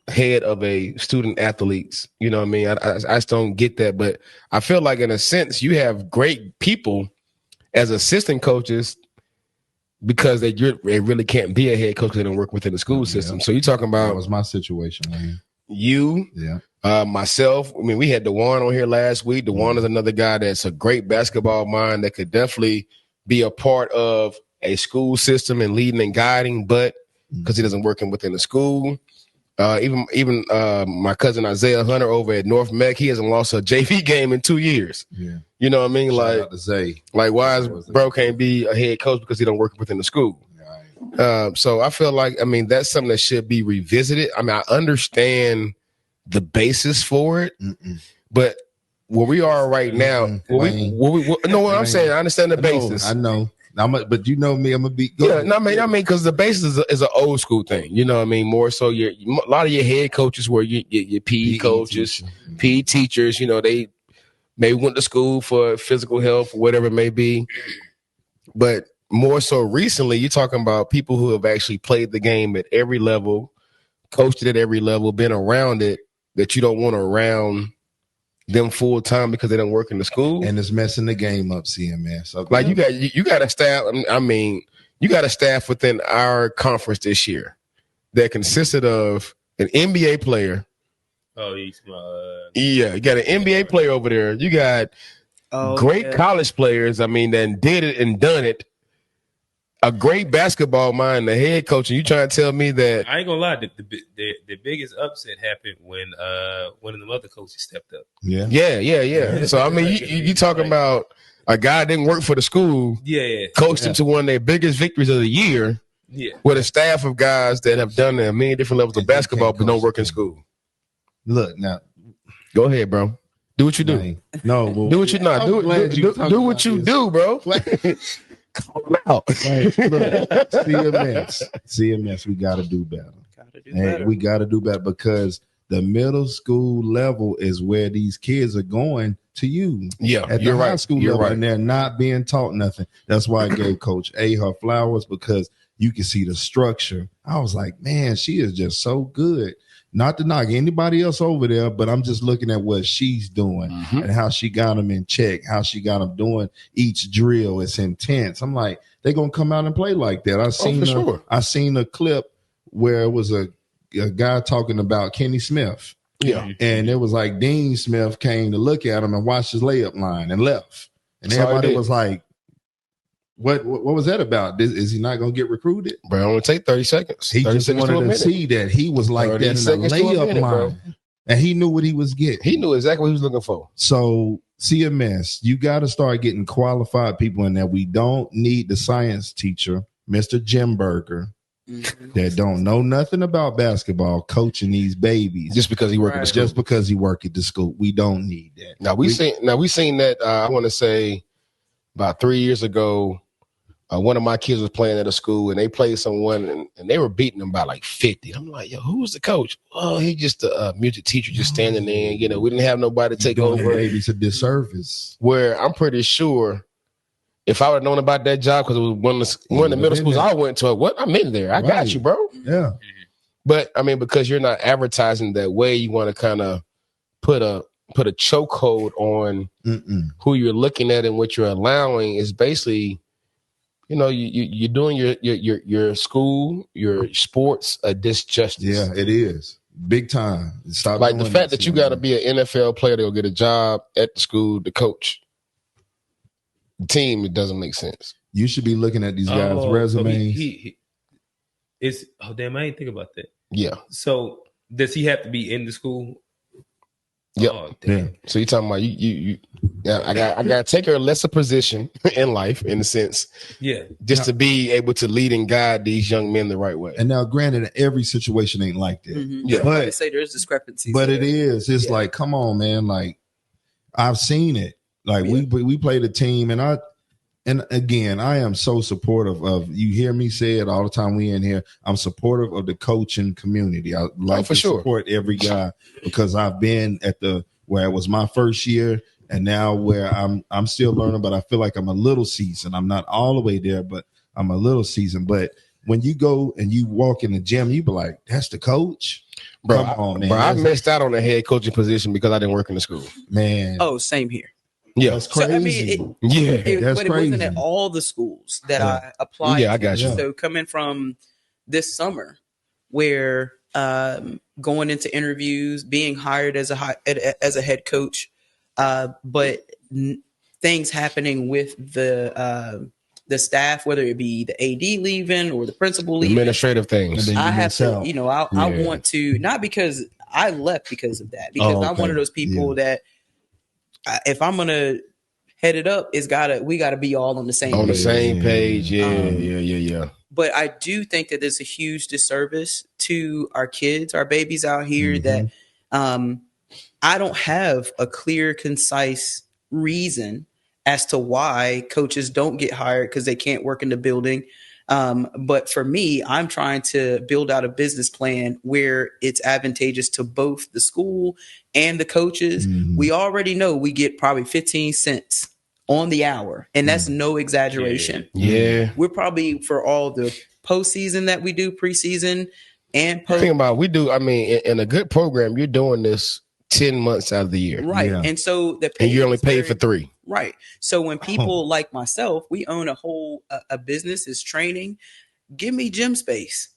Speaker 5: head of a student athletes? You know what I mean? I just don't get that. But I feel like in a sense you have great people as assistant coaches because they really can't be a head coach because they don't work within the school system. So you're talking about
Speaker 4: that was my situation, man.
Speaker 5: You, myself. We had DeJuan on here last week. DeJuan is another guy that's a great basketball mind that could definitely be a part of a school system and leading and guiding, but because he doesn't work within the school. Even my cousin Isaiah Hunter over at North Mech, he hasn't lost a JV game in 2 years.
Speaker 4: Yeah.
Speaker 5: You know what I mean?
Speaker 4: Shout out to Zay.
Speaker 5: Like why is bro can't be a head coach because he don't work within the school? Right. So I feel like, that's something that should be revisited. I understand the basis for it, but where we are right now, what I'm saying, I understand the basis.
Speaker 4: I know. But you know me, I'm gonna be
Speaker 5: good. Yeah, because the basis is an old school thing. You know what I mean? More so, a lot of your head coaches were your PE coaches, PE teachers. They maybe went to school for physical health or whatever it may be. But more so recently, you're talking about people who have actually played the game at every level, coached it at every level, been around it, that you don't want around them full time because they don't work in the school,
Speaker 4: and it's messing the game up. CMS, okay.
Speaker 5: Like you got a staff. You got a staff within our conference this year that consisted of an NBA player.
Speaker 1: Oh, he's
Speaker 5: you got an NBA player over there. You got great college players. That did it and done it. A great basketball mind, the head coach, and you trying to tell me that
Speaker 1: I ain't gonna lie, the biggest upset happened when one of the other coaches stepped up.
Speaker 5: Yeah. So you talking about a guy that didn't work for the school, coached into one of their biggest victories of the year, with a staff of guys that have done a many different levels of basketball but don't work in school.
Speaker 4: Look now,
Speaker 5: go ahead, bro. Do what you do.
Speaker 4: No, well,
Speaker 5: do what you not do. Do what you do, bro. Call them out.
Speaker 4: Right. Look, CMS, we got to do better. We got to do better because the middle school level is where these kids are going to you.
Speaker 5: Yeah,
Speaker 4: at the high school level, and they're not being taught nothing. That's why I gave Coach A her flowers, because you can see the structure. I was like, man, she is just so good. Not to knock anybody else over there, but I'm just looking at what she's doing and how she got them in check, how she got them doing each drill. It's intense. I'm like, they're going to come out and play like that. I seen a clip where it was a guy talking about Kenny Smith.
Speaker 5: Yeah.
Speaker 4: And it was like Dean Smith came to look at him and watched his layup line and left. And everybody was like, what was that about? Is he not going to get recruited?
Speaker 5: Bro, it only take 30 seconds.
Speaker 4: He just wanted to see that he was like that in the layup line. And he knew what he was getting.
Speaker 5: He knew exactly what he was looking for.
Speaker 4: So CMS, you got to start getting qualified people in there. We don't need the science teacher, Mr. Jim Berger, that don't know nothing about basketball coaching these babies
Speaker 5: just because he worked at the school.
Speaker 4: Just because he worked at the school. We don't need that.
Speaker 5: Now we seen that. I want to say about 3 years ago. One of my kids was playing at a school and they played someone and they were beating them by like 50. I'm like, yo, who was the coach? Oh, he just a music teacher just standing there. We didn't have nobody to take over.
Speaker 4: Babies a disservice.
Speaker 5: Where I'm pretty sure if I would have known about that job, because it was one of the middle schools I went to, I'm in there. I got you, bro.
Speaker 4: Yeah.
Speaker 5: But because you're not advertising that way, you want to kind of put a chokehold on who you're looking at and what you're allowing is basically. You're doing your school, your sports a disjustice.
Speaker 4: Yeah, it is. Big time.
Speaker 5: Stop like the fact that you got to be an NFL player to go get a job at the school to coach the team, it doesn't make sense.
Speaker 4: You should be looking at these guys' resumes.
Speaker 1: I didn't think about that.
Speaker 5: Yeah.
Speaker 1: So does he have to be in the school?
Speaker 5: Yep.
Speaker 1: Oh, damn.
Speaker 5: So you're talking about you I gotta take a lesser position in life, in a sense.
Speaker 1: Yeah.
Speaker 5: Just to be able to lead and guide these young men the right way.
Speaker 4: And now, granted, every situation ain't like that.
Speaker 2: Yeah,
Speaker 4: but
Speaker 2: I say there's discrepancies.
Speaker 4: But
Speaker 2: there.
Speaker 4: it is. It's like, come on, man. Like, I've seen it. Like we played a team, and again, I am so supportive of. You hear me say it all the time. We in here. I'm supportive of the coaching community. I like to support every guy because I've been at where it was my first year, and now where I'm still learning, but I feel like I'm a little seasoned. I'm not all the way there, but I'm a little seasoned. But when you go and you walk in the gym, you be like, "That's the coach."
Speaker 5: Bro,
Speaker 4: come on, man.
Speaker 5: Bro, I missed out on the head coaching position because I didn't work in the school.
Speaker 4: Man.
Speaker 2: Oh, same here.
Speaker 5: Yeah,
Speaker 4: that's crazy.
Speaker 2: So, I mean,
Speaker 4: that's
Speaker 2: but
Speaker 4: crazy.
Speaker 2: It wasn't at all the schools that I applied.
Speaker 5: Yeah, I got you.
Speaker 2: So coming from this summer, where going into interviews, being hired as a head coach, but things happening with the staff, whether it be the AD leaving or the principal leaving,
Speaker 5: administrative things.
Speaker 2: I have to, I want to, not because I left because of that, because I'm one of those people that if I'm gonna head it up, we gotta be all on the same
Speaker 5: the same page. Yeah.
Speaker 2: But I do think that there's a huge disservice to our kids, our babies out here that I don't have a clear, concise reason as to why coaches don't get hired because they can't work in the building. But for me, I'm trying to build out a business plan where it's advantageous to both the school and the coaches. We already know we get probably 15 cents on the hour, and that's no exaggeration.
Speaker 5: Yeah.
Speaker 2: We're probably, for all the postseason that we do, preseason and post.
Speaker 5: Think about, we do, I mean, in a good program, you're doing this 10 months out of the year.
Speaker 2: Right. Yeah. And so
Speaker 5: and you're only paid for 3.
Speaker 2: Right. So when people like myself, we own a whole a business, is training. Give me gym space.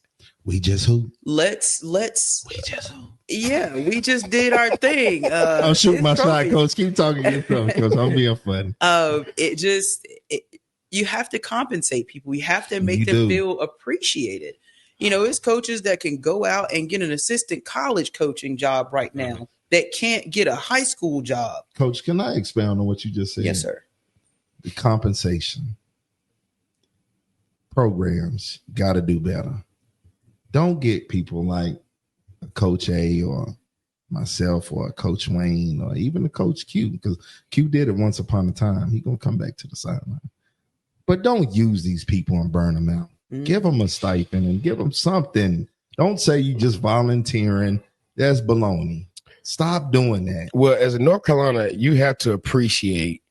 Speaker 4: We just hoop.
Speaker 2: Let's. We just hoop. Yeah, we just did our thing.
Speaker 4: I'll shoot my shot, coach. Keep talking yourself, coach. I'm being funny.
Speaker 2: You have to compensate people. You have to make them feel appreciated. You know, it's coaches that can go out and get an assistant college coaching job right now that can't get a high school job.
Speaker 4: Coach, can I expound on what you just said?
Speaker 2: Yes, sir.
Speaker 4: The compensation programs got to do better. Don't get people like a Coach A or myself or Coach Wayne or even a Coach Q, because Q did it once upon a time. He's going to come back to the sideline. But don't use these people and burn them out. Give them a stipend and give them something. Don't say you just volunteering. That's baloney. Stop doing that.
Speaker 5: Well, as a North Carolina, you have to appreciate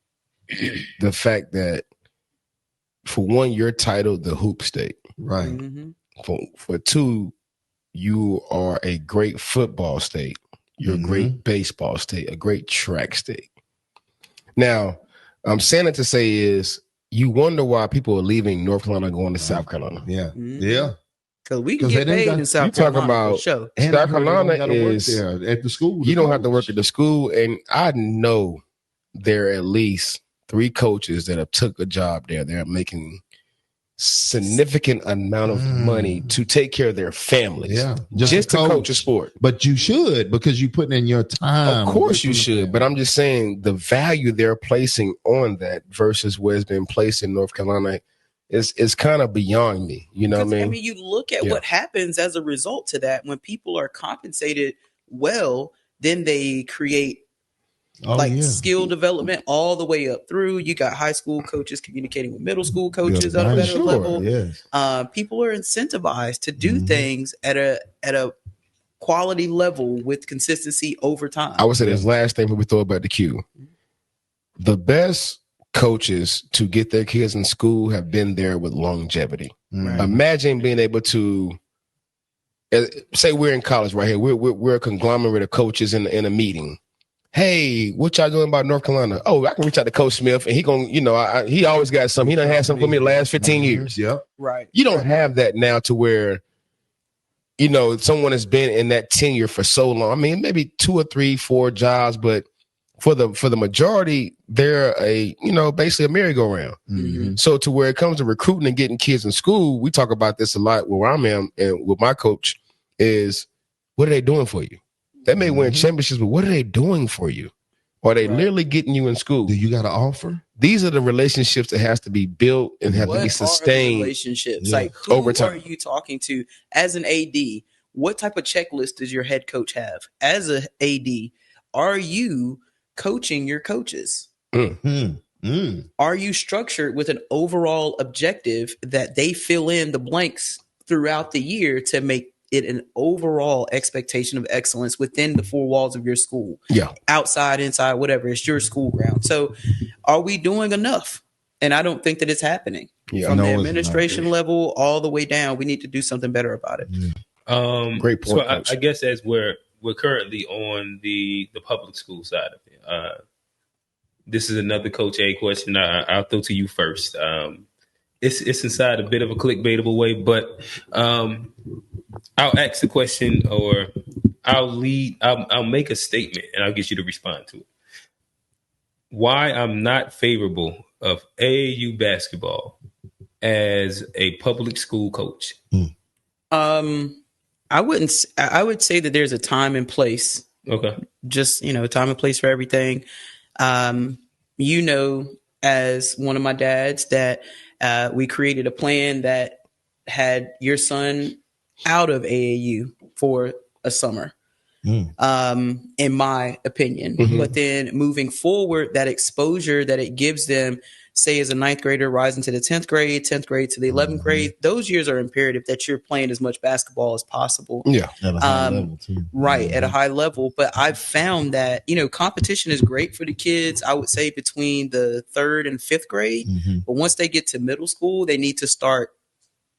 Speaker 5: the fact that, for one, you're titled the Hoop State.
Speaker 4: Right.
Speaker 5: For two, you are a great football state. You're a great baseball state, a great track state. Now, I'm saying it to say is, you wonder why people are leaving North Carolina going to South Carolina.
Speaker 4: Yeah. Yeah.
Speaker 2: Because we can get paid in South
Speaker 5: Carolina.
Speaker 2: Talking about
Speaker 5: South Carolina is
Speaker 4: there at the school.
Speaker 5: You don't have to work at the school, and I know there are at least 3 coaches that have took a job there. They're making significant amount of money to take care of their families.
Speaker 4: Yeah,
Speaker 5: just to coach a sport.
Speaker 4: But you should, because you putting in your time.
Speaker 5: Of course you should, but I'm just saying the value they're placing on that versus what has been placed in North Carolina is kind of beyond me. You know what I mean?
Speaker 2: I mean, you look at what happens as a result to that. When people are compensated well, then they create skill development all the way up through. You got high school coaches communicating with middle school coaches at a better level.
Speaker 4: Yes.
Speaker 2: People are incentivized to do things at a quality level with consistency over time.
Speaker 5: I would say this last thing before we throw it back to Q. The best coaches to get their kids in school have been there with longevity. Right. Imagine being able to say we're in college right here. We're a conglomerate of coaches in a meeting. Hey, what y'all doing about North Carolina? Oh, I can reach out to Coach Smith, and he gonna, he always got something. He done had something for me the last 15 years.
Speaker 4: Yep.
Speaker 2: Right.
Speaker 5: You don't have that now to where, someone has been in that tenure for so long. I mean, maybe 2 or 3, 4 jobs, but for the majority, they're basically a merry-go-round. Mm-hmm. So to where it comes to recruiting and getting kids in school, we talk about this a lot where I'm at and with my coach is, what are they doing for you? They may win championships, but what are they doing for you? Are they literally getting you in school?
Speaker 4: Do you got an offer?
Speaker 5: These are the relationships that has to be built and have to be sustained.
Speaker 2: Relationships, like who
Speaker 5: over time.
Speaker 2: are you talking to as an AD? What type of checklist does your head coach have? As a AD, are you coaching your coaches? Are you structured with an overall objective that they fill in the blanks throughout the year to make it an overall expectation of excellence within the four walls of your school?
Speaker 5: Yeah.
Speaker 2: Outside, inside, whatever. It's your school ground. So are we doing enough? And I don't think that it's happening. From the administration level all the way down, we need to do something better about it.
Speaker 5: Great point.
Speaker 1: So I guess as we're currently on the public school side of it, this is another Coach A question. I'll throw to you first. It's inside a bit of a clickbaitable way, but I'll ask the question, or I'll make a statement, and I'll get you to respond to it. Why I'm not favorable of AAU basketball as a public school coach?
Speaker 2: I would say that there's a time and place.
Speaker 1: Okay.
Speaker 2: Just, time and place for everything. As one of my dads, that we created a plan that had your son out of AAU for a summer, in my opinion. But then moving forward, that exposure that it gives them, say as a 9th grader rising to the 10th grade to the 11th grade, those years are imperative that you're playing as much basketball as possible.
Speaker 4: Yeah. At a high level too.
Speaker 2: Right. At a high level. But I've found that, competition is great for the kids, I would say between the 3rd and 5th grade. But once they get to middle school, they need to start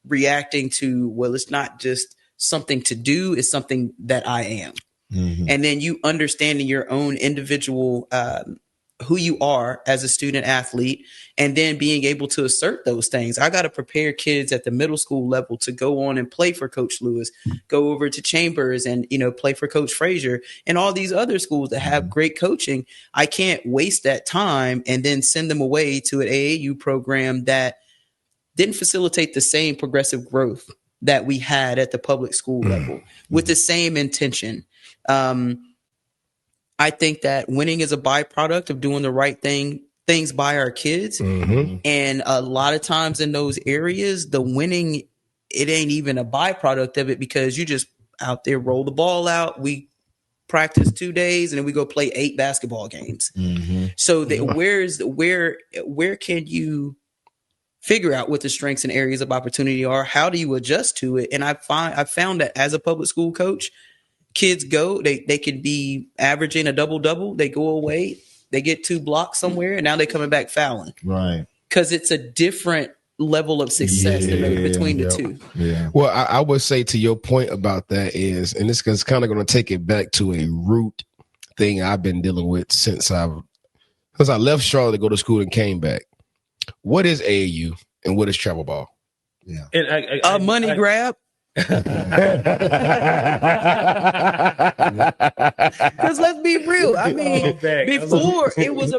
Speaker 2: reacting to, well, it's not just something to do, it's something that I am. And then you understanding your own individual, who you are as a student athlete, and then being able to assert those things. I got to prepare kids at the middle school level to go on and play for Coach Lewis, go over to Chambers and, play for Coach Frazier and all these other schools that have great coaching. I can't waste that time and then send them away to an AAU program that didn't facilitate the same progressive growth that we had at the public school level with the same intention. I think that winning is a byproduct of doing the right things by our kids. And a lot of times in those areas, the winning, it ain't even a byproduct of it, because you just out there roll the ball out. We practice 2 days and then we go play 8 basketball games. So where can you figure out what the strengths and areas of opportunity are? How do you adjust to it? And I found that as a public school coach, kids go, they could be averaging a double-double. They go away, they get 2 blocks somewhere, and now they're coming back fouling.
Speaker 4: Right.
Speaker 2: Because it's a different level of success between the two.
Speaker 4: Yeah.
Speaker 5: Well, I would say to your point about that is, and this is kind of going to take it back to a root thing I've been dealing with since I left Charlotte to go to school and came back. What is AAU and what is travel ball?
Speaker 4: Yeah.
Speaker 1: And
Speaker 2: A money grab. Because let's be real. I mean, before it was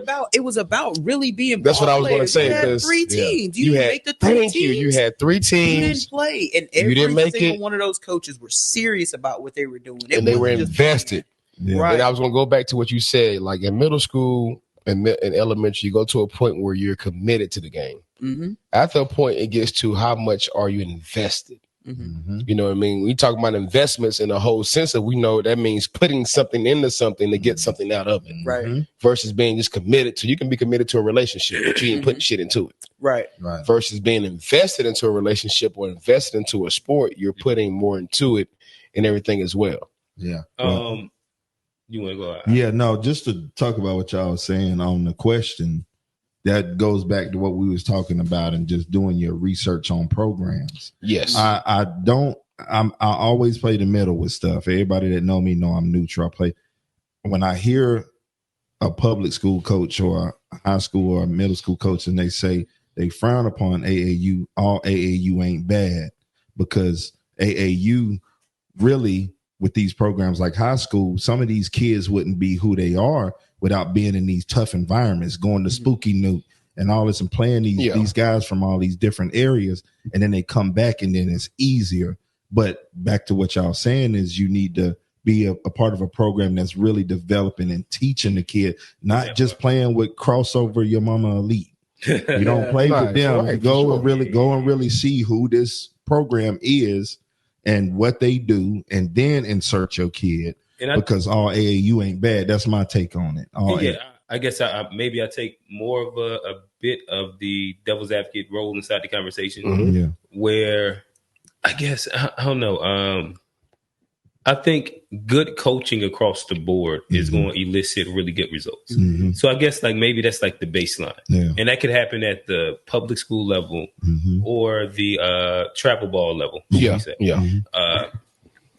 Speaker 2: about really being.
Speaker 5: That's what I was going to say.
Speaker 2: You had 3 teams. You didn't make the 3 teams.
Speaker 5: You had 3 teams.
Speaker 2: You didn't play, and every single one of those coaches were serious about what they were doing,
Speaker 5: and they were invested.
Speaker 2: Right.
Speaker 5: And I was going to go back to what you said. Like in middle school and in elementary, you go to a point where you're committed to the game. After a point, it gets to how much are you invested. You know what I mean? We talk about investments in a whole sense of, we know that means putting something into something to get something out of it.
Speaker 2: Right.
Speaker 5: Versus being just committed to, you can be committed to a relationship, but you ain't putting shit into it.
Speaker 2: Right.
Speaker 5: Versus being invested into a relationship or invested into a sport, you're putting more into it and everything as well.
Speaker 4: Yeah.
Speaker 1: You want to go out?
Speaker 4: Yeah, no, just to talk about what y'all was saying on the question, that goes back to what we was talking about and just doing your research on programs.
Speaker 5: Yes.
Speaker 4: I always play the middle with stuff. Everybody that know me know I'm neutral. When I hear a public school coach or a high school or a middle school coach and they say they frown upon AAU, all AAU ain't bad, because AAU really, with these programs like high school, some of these kids wouldn't be who they are without being in these tough environments, going to Spooky Nook and all this and playing these guys from all these different areas. And then they come back and then it's easier. But back to what y'all saying is you need to be a part of a program that's really developing and teaching the kid, not just playing with crossover your mama elite. You don't play with them.
Speaker 5: Right,
Speaker 4: you go and really see who this program is and what they do, and then insert your kid, because all AAU ain't bad. That's my take on it.
Speaker 1: I guess maybe I take more of a bit of the devil's advocate role inside the conversation, where I guess I don't know. I think good coaching across the board is going to elicit really good results. So I guess maybe that's the baseline, and that could happen at the public school level or the travel ball level.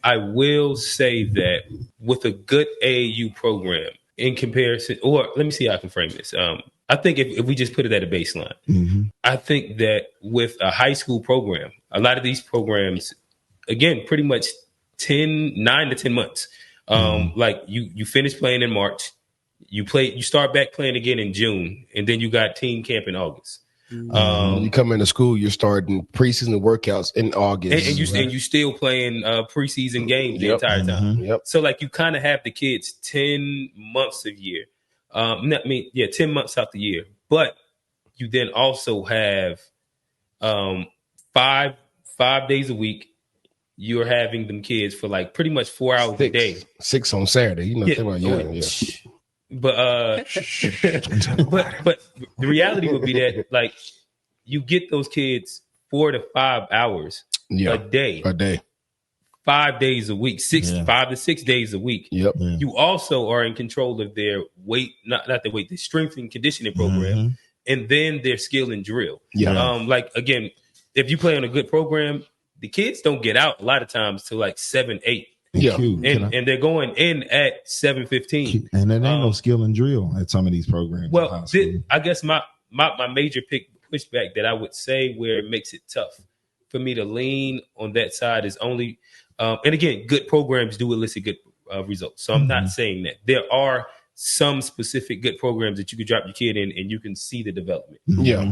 Speaker 1: I will say that with a good AAU program in comparison, or let me see how I can frame this. I think if we just put it at a baseline, I think that with a high school program, a lot of these programs, again, pretty much 9 to 10 months. You finish playing in March, you start back playing again in June, and then you got team camp in August.
Speaker 5: You come into school, you're starting preseason workouts in August,
Speaker 1: and you still playing preseason games the entire time. So you kind of have the kids 10 months a year. 10 months out the year, but you then also have 5 days a week. You're having them kids for pretty much 4 hours a day.
Speaker 5: 6 on Saturday. But
Speaker 1: but the reality would be that you get those kids 4 to 5 hours a day. 5 days a week, 5 to 6 days a week. You also are in control of their weight, not their weight, the strength and conditioning program, and then their skill and drill. Again, if you play on a good program, the kids don't get out a lot of times till 7, 8. And they're going in at 7:15.
Speaker 4: And there ain't no skill and drill at some of these programs.
Speaker 1: Well, I guess my major pushback that I would say where it makes it tough for me to lean on that side is only, and again, good programs do elicit good results. So I'm not saying that. There are some specific good programs that you could drop your kid in and you can see the development.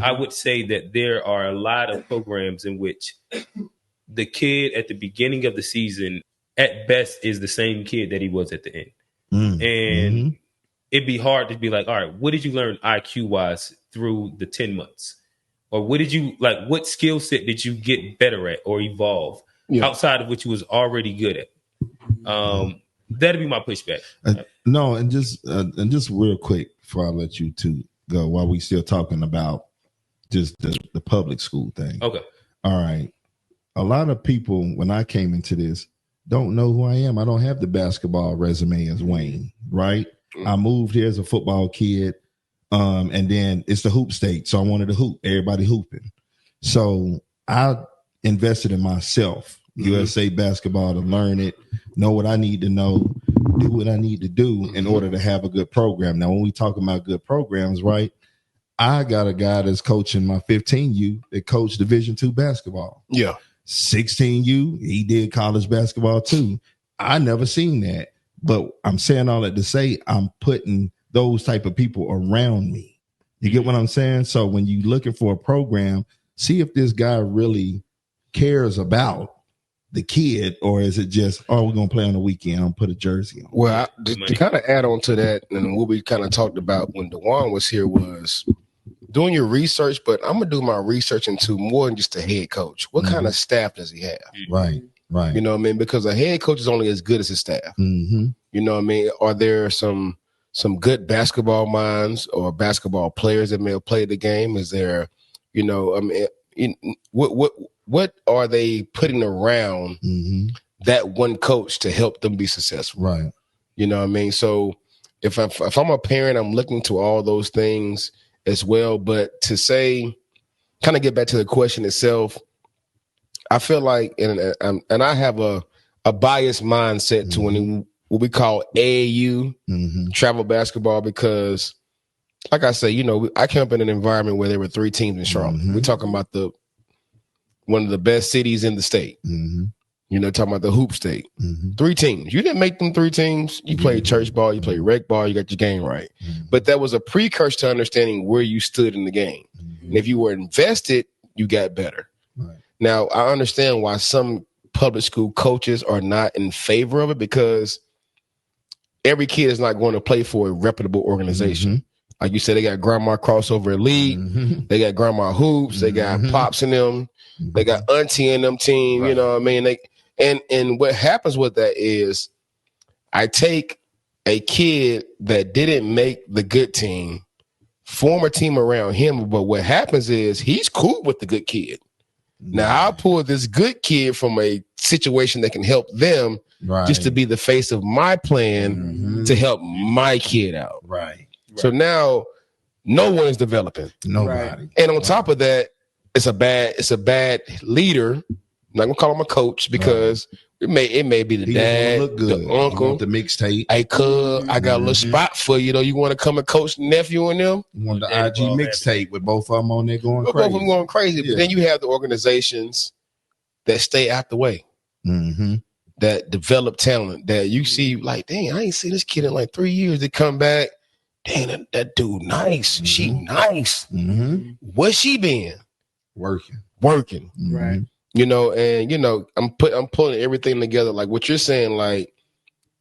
Speaker 1: I would say that there are a lot of programs in which the kid at the beginning of the season at best is the same kid that he was at the end. And it'd be hard to be all right, what did you learn IQ wise through the 10 months? Or what did you what skill set did you get better at or evolve outside of what you was already good at? That'd be my pushback.
Speaker 4: And just real quick before I let you two go, while we still talking about just the public school thing.
Speaker 1: Okay.
Speaker 4: All right. A lot of people, when I came into this, don't know who I am. I don't have the basketball resume as Wayne, right? I moved here as a football kid, and then it's the hoop state, so I wanted to hoop. Everybody hooping. So I invested in myself, USA basketball, to learn it, know what I need to know, do what I need to do in order to have a good program. Now, when we talk about good programs, right, I got a guy that's coaching my 15U that coached Division II basketball. 16U, he did college basketball too. I never seen that, but I'm saying all that to say I'm putting those type of people around me. You get what I'm saying? So when you're looking for a program, see if this guy really cares about the kid, or is it just, we're going to play on the weekend, I'll put a jersey on.
Speaker 5: Well, to kind of add on to that, and what we kind of talked about when DeJuan was here was doing your research, but I'm going to do my research into more than just a head coach. What kind of staff does he have?
Speaker 4: Right.
Speaker 5: You know what I mean? Because a head coach is only as good as his staff. You know what I mean? Are there some good basketball minds or basketball players that may have played the game? Is there, what are they putting around that one coach to help them be successful?
Speaker 4: Right.
Speaker 5: You know what I mean? So if I'm a parent, I'm looking to all those things as well. But to say, kind of get back to the question itself, I feel like, and I have a biased mindset to what we call AAU travel basketball, because, like I say, I came up in an environment where there were 3 teams in Charlotte. We're talking about one of the best cities in the state. Talking about the hoop state. 3 teams. You didn't make them 3 teams. You played church ball, you played rec ball, you got your game right. But that was a precursor to understanding where you stood in the game. And if you were invested, you got better.
Speaker 4: Right.
Speaker 5: Now, I understand why some public school coaches are not in favor of it, because every kid is not going to play for a reputable organization. Like you said, they got Grandma Crossover Elite. They got Grandma Hoops. They got Pops in them. They got Auntie in them team. Right. You know what I mean? And what happens with that is I take a kid that didn't make the good team, form a team around him. But what happens is he's cool with the good kid. Now I'll pull this good kid from a situation that can help them just to be the face of my plan to help my kid out.
Speaker 3: Right.
Speaker 5: So now no one is developing.
Speaker 3: Nobody.
Speaker 5: And on top of that, it's a bad leader. I'm not gonna call him a coach because it may be the dad,
Speaker 3: look good.
Speaker 5: the uncle,
Speaker 3: the mixtape.
Speaker 5: Hey, cuz, I got a little spot for you. You want to come and coach nephew and them?
Speaker 3: You want the IG mixtape with both of them on there going crazy.
Speaker 5: Both of them going crazy. Yeah. But then you have the organizations that stay out the way, that develop talent. That you see, like, dang, I ain't seen this kid in like 3 years. They come back, dang, that dude nice. She nice. Where's she been?
Speaker 3: Working.
Speaker 2: Right.
Speaker 5: You know, and you know, I'm pulling everything together. Like what you're saying, like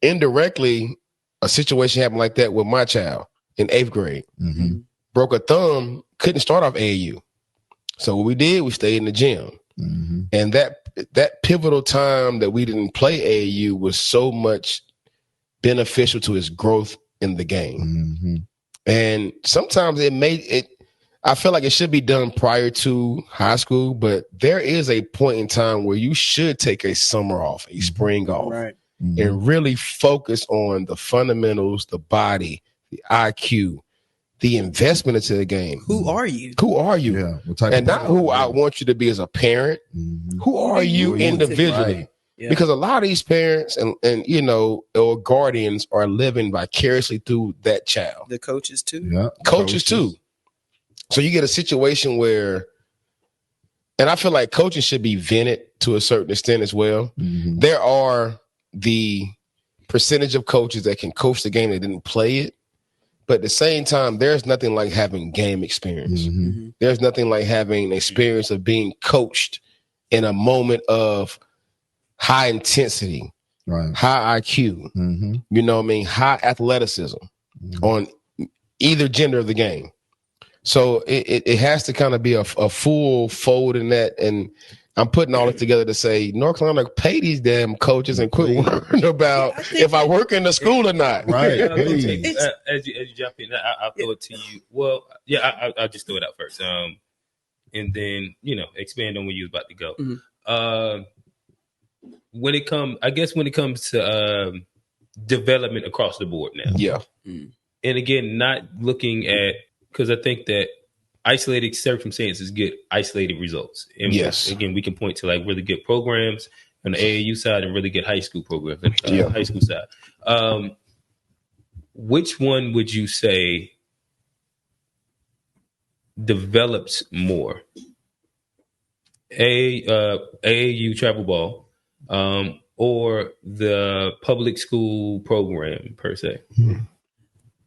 Speaker 5: indirectly, a situation happened like that with my child in 8th grade. Broke a thumb, couldn't start off AAU. So what we did, we stayed in the gym. And that pivotal time that we didn't play AAU was so much beneficial to his growth in the game. And sometimes I feel like it should be done prior to high school, but there is a point in time where you should take a summer off, a spring off, and really focus on the fundamentals, the body, the IQ, the investment into the game.
Speaker 2: Who are you?
Speaker 5: Who are you?
Speaker 3: Yeah.
Speaker 5: And not who I want you to be as a parent. Who are you individually?
Speaker 3: Right.
Speaker 2: Yeah.
Speaker 5: Because a lot of these parents and you know, or guardians are living vicariously through that child.
Speaker 2: The coaches too.
Speaker 3: Yeah.
Speaker 5: Coaches too. So you get a situation where, and I feel like coaching should be vented to a certain extent as well. There are the percentage of coaches that can coach the game that didn't play it. But at the same time, there's nothing like having game experience. There's nothing like having experience of being coached in a moment of high intensity, high IQ, you know what I mean? High athleticism on either gender of the game. So it has to kind of be a full fold in that. And I'm putting all it together to say, North Carolina, pay these damn coaches and quit worrying about if I work in the school or not.
Speaker 3: Right.
Speaker 1: As you jump in, I'll throw it to you. Well, yeah, I'll just throw it out first. And then, you know, expand on where you was about to go. When it comes to development across the board now.
Speaker 5: Yeah.
Speaker 1: And again, not looking at, because I think that isolated circumstances get isolated results. And again, we can point to like really good programs on the AAU side and really good high school programs on the high school side. Which one would you say develops more? AAU travel ball or the public school program per se?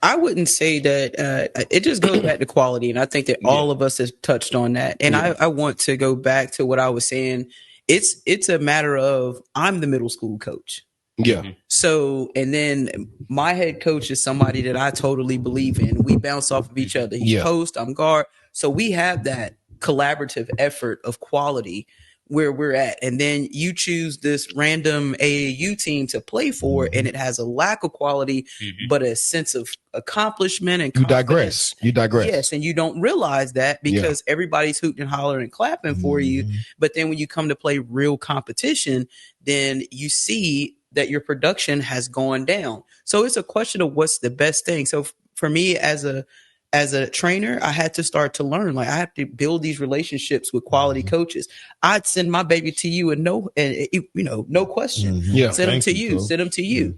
Speaker 2: I wouldn't say that it just goes back to quality. And I think that all of us have touched on that. And I want to go back to what I was saying. It's a matter of I'm the middle school coach.
Speaker 5: Yeah.
Speaker 2: So, and then my head coach is somebody that I totally believe in. We bounce off of each other. He's post, I'm guard. So we have that collaborative effort of quality where we're at. And then you choose this random AAU team to play for, and it has a lack of quality, but a sense of accomplishment and confidence.
Speaker 5: You digress.
Speaker 2: Yes, and you don't realize that because everybody's hooting and hollering and clapping for you. But then when you come to play real competition, then you see that your production has gone down. So it's a question of what's the best thing. So for me as a trainer, I had to start to learn. Like I have to build these relationships with quality coaches. I'd send my baby to you and no question. Send them to you. Send them to you.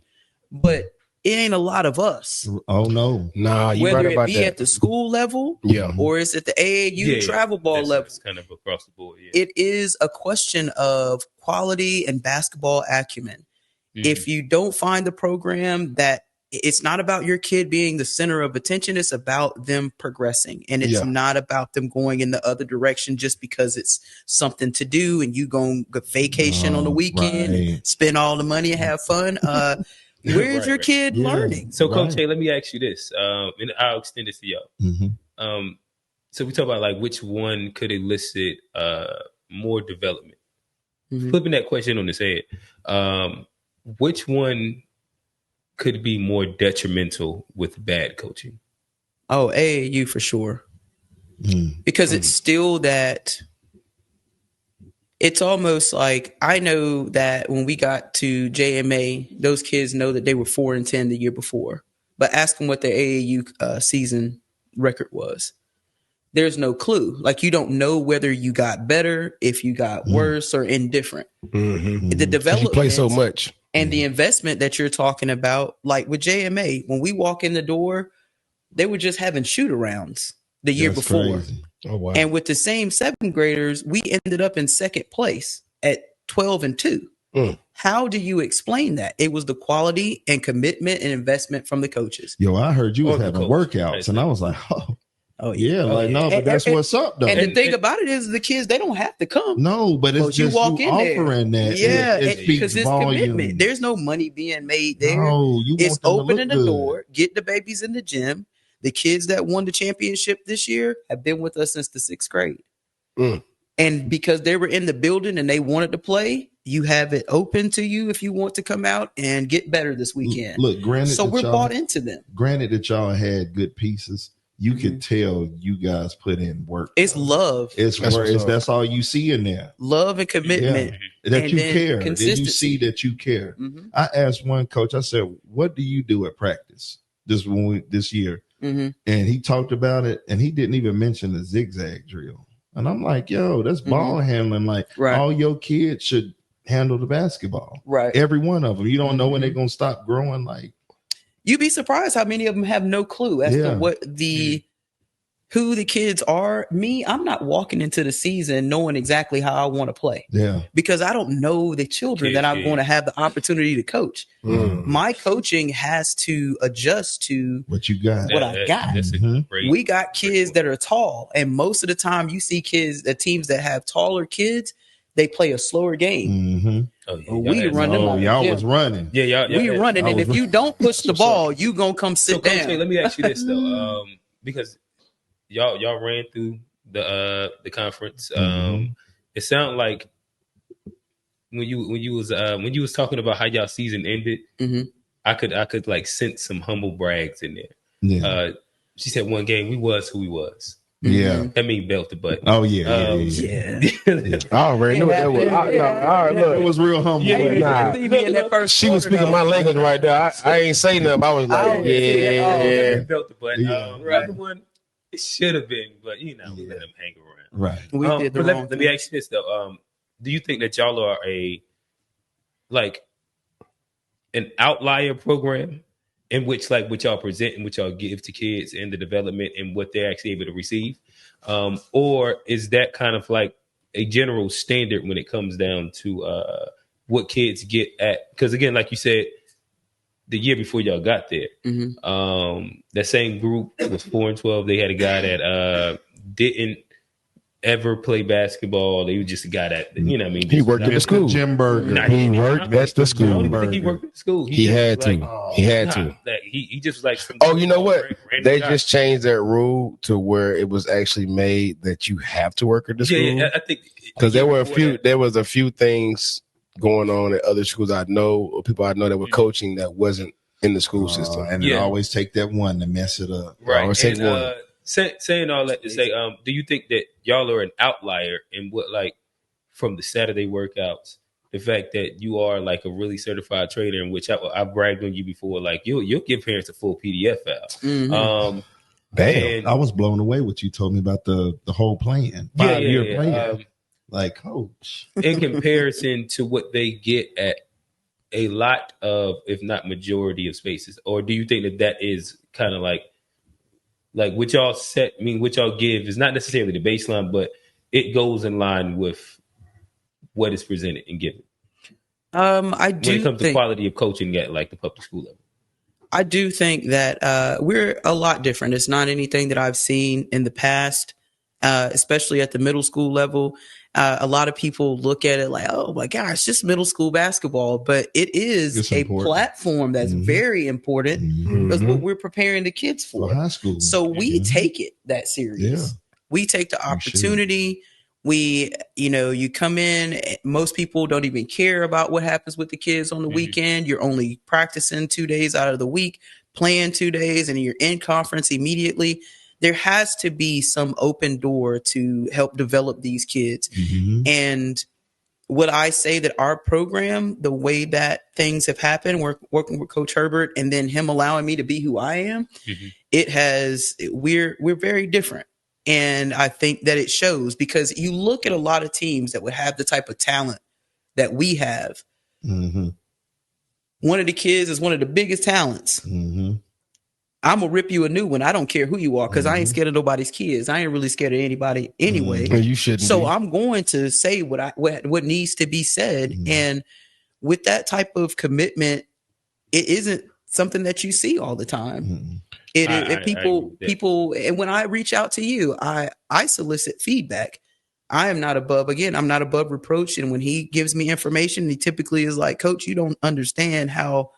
Speaker 2: But it ain't a lot of us.
Speaker 3: Oh no,
Speaker 5: nah. You
Speaker 2: whether
Speaker 5: right
Speaker 2: it
Speaker 5: about
Speaker 2: be
Speaker 5: that.
Speaker 2: at the school level, or it's at the AAU travel ball level.
Speaker 1: It's kind of across the board.
Speaker 2: It is a question of quality and basketball acumen. If you don't find the program that it's not about your kid being the center of attention. It's about them progressing. And it's not about them going in the other direction just because it's something to do and you go vacation on the weekend and spend all the money and have fun. Where's your kid learning?
Speaker 1: So, Coach A, let me ask you this, and I'll extend this to y'all.
Speaker 4: Mm-hmm.
Speaker 1: So we talk about like which one could elicit more development.
Speaker 2: Mm-hmm.
Speaker 1: Flipping that question on its head, which one could be more detrimental with bad coaching?
Speaker 2: Oh, AAU for sure. Because it's still that. It's almost like I know that when we got to JMA, those kids know that they were 4-10 the year before. But ask them what their AAU season record was. There's no clue. Like you don't know whether you got better, if you got worse or indifferent. The development,
Speaker 5: you play so much,
Speaker 2: and the investment that you're talking about, like with JMA, when we walk in the door, they were just having shoot-arounds the year before.
Speaker 4: Crazy.
Speaker 5: oh wow,
Speaker 2: And with the same 7th graders, we ended up in 2nd place at 12-2. How do you explain that? It was the quality and commitment and investment from the coaches.
Speaker 4: Yo, I heard you was having workouts, and I was like,
Speaker 2: oh
Speaker 4: yeah, like no, but that's what's up though.
Speaker 2: And the thing about it is, the kids, they don't have to come.
Speaker 4: No, but it's just
Speaker 2: walk
Speaker 4: you
Speaker 2: in
Speaker 4: offering
Speaker 2: there.
Speaker 4: that.
Speaker 2: Yeah,
Speaker 4: it
Speaker 2: because
Speaker 4: speaks
Speaker 2: it's
Speaker 4: volume.
Speaker 2: commitment. There's no money being made there.
Speaker 4: No, you
Speaker 2: it's
Speaker 4: want them to
Speaker 2: opening
Speaker 4: look
Speaker 2: the
Speaker 4: good.
Speaker 2: door, get the babies in the gym. The kids that won the championship this year have been with us since the 6th grade. And because they were in the building and they wanted to play, you have it open to you if you want to come out and get better this weekend.
Speaker 4: Look, granted,
Speaker 2: so we're bought into them.
Speaker 4: Granted that y'all had good pieces, you could tell you guys put in work.
Speaker 2: It's love.
Speaker 4: That's all you see in there.
Speaker 2: Love and commitment.
Speaker 4: That
Speaker 2: and
Speaker 4: you care. That
Speaker 2: consistency.
Speaker 4: you see that you care. I asked one coach, I said, what do you do at practice this year? And he talked about it, and he didn't even mention the zigzag drill. And I'm like, yo, that's ball handling. Like all your kids should handle the basketball.
Speaker 2: Right.
Speaker 4: Every one of them. You don't know when they're going to stop growing. Like,
Speaker 2: you'd be surprised how many of them have no clue as to what who the kids are. Me, I'm not walking into the season knowing exactly how I want to play.
Speaker 4: Yeah.
Speaker 2: Because I don't know the children that I'm going to have the opportunity to coach. My coaching has to adjust to
Speaker 4: what you got.
Speaker 2: What I got. We got kids that are tall, and most of the time you see teams that have taller kids, they play a slower game. We running.
Speaker 4: Y'all was running.
Speaker 2: Yeah, we running. And if you don't push the ball, you gonna come sit down.
Speaker 1: Coach, let me ask you this though, because y'all ran through the conference. It sounded like when you was talking about how y'all season ended, I could like sense some humble brags in there.
Speaker 4: Yeah.
Speaker 1: She said one game we was who we was.
Speaker 4: Yeah,
Speaker 1: that mean belt the button.
Speaker 4: Oh yeah.
Speaker 5: I already knew what that was. Look,
Speaker 4: it was real humble.
Speaker 5: She was speaking my language right there. I ain't saying nothing. I was like,
Speaker 1: belt the button. The other one, it should have been, but we let them hang around.
Speaker 4: Right.
Speaker 2: We did the wrong
Speaker 1: let me ask you this though. Do you think that y'all are an outlier program in which what y'all present and what y'all give to kids and the development and what they're actually able to receive? Or is that kind of like a general standard when it comes down to what kids get at? Because again, like you said, the year before y'all got there, that same group was 4-12. They had a guy that didn't ever play basketball. They were just a guy that,
Speaker 5: he worked at the school.
Speaker 4: Jim Berger.
Speaker 5: He worked at the school.
Speaker 1: I don't even think he worked at the school.
Speaker 5: He had to.
Speaker 1: He just like.
Speaker 5: Oh, you know what? They just changed that rule to where it was actually made that you have to work at the school.
Speaker 1: Yeah, I think
Speaker 5: because there was a few things going on at other schools I know, or people I know that were coaching that wasn't in the school system,
Speaker 4: and they always take that one to mess it up.
Speaker 1: Right. And, saying all that to say, do you think that y'all are an outlier in what, from the Saturday workouts, the fact that you are like a really certified trainer, in which I've bragged on you before, you'll give parents a full PDF file.
Speaker 4: Damn, I was blown away what you told me about the whole plan, 5-year plan. Coach,
Speaker 1: in comparison to what they get at a lot of, if not majority of spaces, or do you think that is kind of like what y'all set? I mean, what y'all give is not necessarily the baseline, but it goes in line with what is presented and given.
Speaker 2: I do.
Speaker 1: When it comes to quality of coaching at the public school level,
Speaker 2: I do think that we're a lot different. It's not anything that I've seen in the past. especially at the middle school level. A lot of people look at it like, oh my gosh, it's just middle school basketball, but it is
Speaker 4: It's
Speaker 2: a
Speaker 4: important.
Speaker 2: platform that's very important because what we're preparing the kids for.
Speaker 4: high school.
Speaker 2: So we take it that serious.
Speaker 4: Yeah.
Speaker 2: We take the opportunity. We, you come in, most people don't even care about what happens with the kids on the weekend. You're only practicing 2 days out of the week, playing 2 days, and you're in conference immediately. There has to be some open door to help develop these kids. And would I say that our program, the way that things have happened, we're working with Coach Herbert and then him allowing me to be who I am, we're very different. And I think that it shows because you look at a lot of teams that would have the type of talent that we have. One of the kids is one of the biggest talents. I'm going to rip you a new one. I don't care who you are because I ain't scared of nobody's kids. I ain't really scared of anybody anyway.
Speaker 5: You shouldn't.
Speaker 2: So I'm going to say what needs to be said. And with that type of commitment, it isn't something that you see all the time. People, and when I reach out to you, I solicit feedback. I'm not above reproach. And when he gives me information, he typically is like, Coach, you don't understand how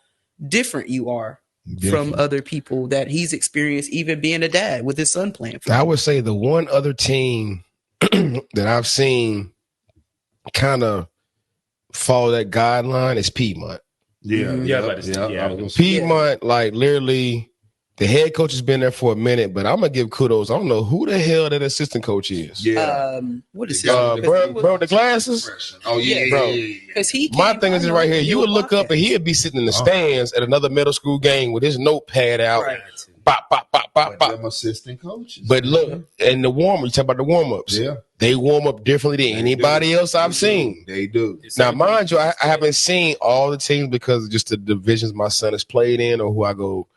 Speaker 2: different you are from other people that he's experienced, even being a dad with his son playing.
Speaker 5: I would say the one other team that I've seen kind of follow that guideline is Piedmont. Piedmont, like literally, the head coach has been there for a minute, but I'm gonna give kudos. I don't know who the hell that assistant coach is.
Speaker 2: What is it?
Speaker 5: Bro, the glasses.
Speaker 2: Bro. Because
Speaker 5: my thing is right here. You would look up and he'd be sitting in the stands at another middle school game with his notepad out.
Speaker 2: Right.
Speaker 5: Bop, bop, bop, bop, bop.
Speaker 4: Them assistant coaches.
Speaker 5: But look, and the warm-up, you talk about the warm-ups.
Speaker 4: Yeah.
Speaker 5: They warm up differently than anybody else I've seen.
Speaker 4: They do.
Speaker 5: Now, mind you, I haven't seen all the teams because of just the divisions my son has played in or who I go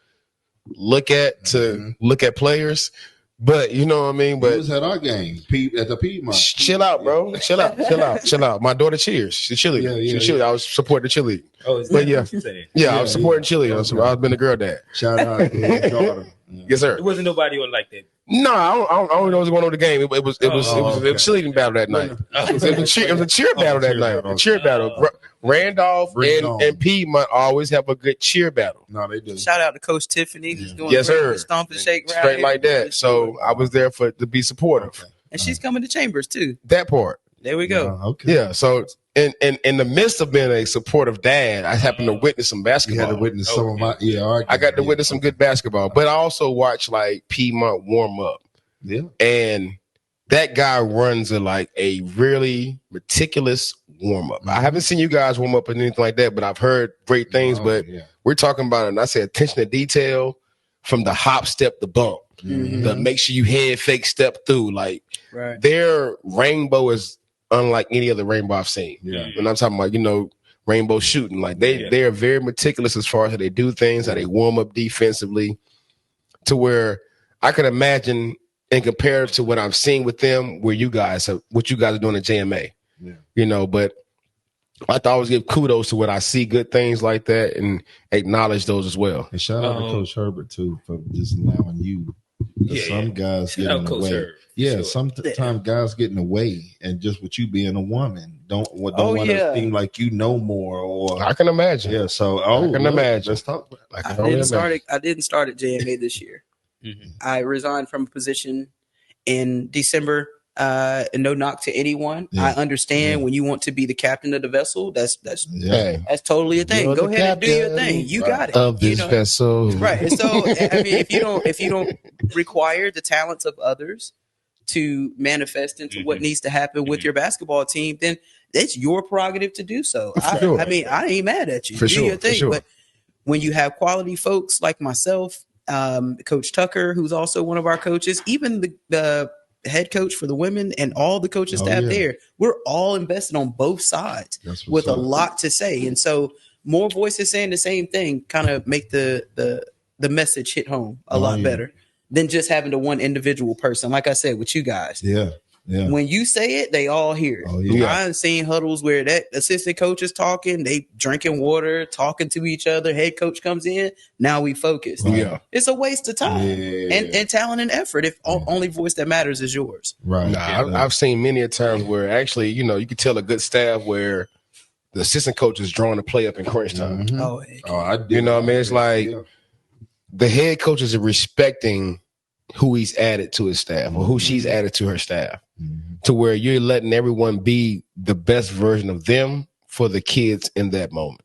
Speaker 5: look at to look at players. But you know what I mean? But
Speaker 4: he was at our game at the Piedmont.
Speaker 5: Chill out, bro. Chill out. My daughter cheers. She's chilly. She's chilly. I was supporting the chilly.
Speaker 1: Oh,
Speaker 5: but I was supporting chilly. I've been a girl dad.
Speaker 4: Shout out to his daughter.
Speaker 5: Yes, sir.
Speaker 1: There wasn't nobody on like that.
Speaker 5: No, I don't know what's going on with the game. It was a cheerleading battle that night. It was a cheer battle that night. A cheer battle. Randolph and Piedmont always have a good cheer battle.
Speaker 4: No, they do.
Speaker 2: Shout out to Coach Tiffany. Who's doing
Speaker 5: sir.
Speaker 2: Stomp and shake
Speaker 5: straight like that. So I was there to be supportive.
Speaker 2: And she's coming to Chambers too.
Speaker 5: That part.
Speaker 2: There we go.
Speaker 4: Okay.
Speaker 5: Yeah. So in the midst of being a supportive dad, I happened to witness some basketball.
Speaker 4: You had to witness some of my
Speaker 5: I got to witness some good basketball, but I also watched like Piedmont warm up.
Speaker 4: Yeah.
Speaker 5: And that guy runs a really meticulous warm up. I haven't seen you guys warm up or anything like that, but I've heard great things. We're talking about it. And I say attention to detail from the hop, step, the bump, the make sure you head fake step through. Like their rainbow is unlike any other rainbow I've seen.
Speaker 4: Yeah.
Speaker 5: And I'm talking about, rainbow shooting. Like they are very meticulous as far as how they do things, how they warm up defensively, to where I can imagine and compare it to what I'm seeing with them, what you guys are doing at JMA. Yeah. But I have to always give kudos to when I see good things like that and acknowledge those as well.
Speaker 4: And shout out to Coach Herbert too for just allowing you. Some guys get in the way.
Speaker 1: Sure.
Speaker 4: Sometimes guys get in the way, and just with you being a woman, don't want to seem like you know more. Or
Speaker 5: I can imagine.
Speaker 4: Yeah, so
Speaker 5: I can imagine.
Speaker 4: Let's talk.
Speaker 2: I didn't start at JMA this year. I resigned from a position in December. And no knock to anyone. I understand when you want to be the captain of the vessel. That's totally a thing. Go ahead and do your thing. You got it.
Speaker 5: Of this vessel,
Speaker 2: right? And so, I mean, if you don't require the talents of others to manifest into what needs to happen with your basketball team, then it's your prerogative to do so. I mean, I ain't mad at you. Do your thing. But when you have quality folks like myself, Coach Tucker, who's also one of our coaches, even the head coach for the women and all the coaching staff there, we're all invested on both sides with a lot to say. And so more voices saying the same thing kind of make the message hit home a lot better than just having the one individual person. Like I said, with you guys.
Speaker 4: Yeah. Yeah.
Speaker 2: When you say it, they all hear it.
Speaker 4: Oh, yeah.
Speaker 2: I've seen huddles where that assistant coach is talking, they drinking water, talking to each other. Head coach comes in. Now we focus.
Speaker 4: Right.
Speaker 5: Yeah.
Speaker 2: It's a waste of time and talent and effort if only voice that matters is yours.
Speaker 4: Right.
Speaker 5: Nah, I've seen many a times where actually, you know, you could tell a good staff where the assistant coach is drawing the play up in crunch time.
Speaker 4: Mhm.
Speaker 2: Oh, heck.
Speaker 3: I did.
Speaker 5: You know what I mean? It's like
Speaker 3: Yeah.
Speaker 5: the head coaches are respecting who he's added to his staff or who she's added to her staff, to where you're letting everyone be the best version of them for the kids in that moment.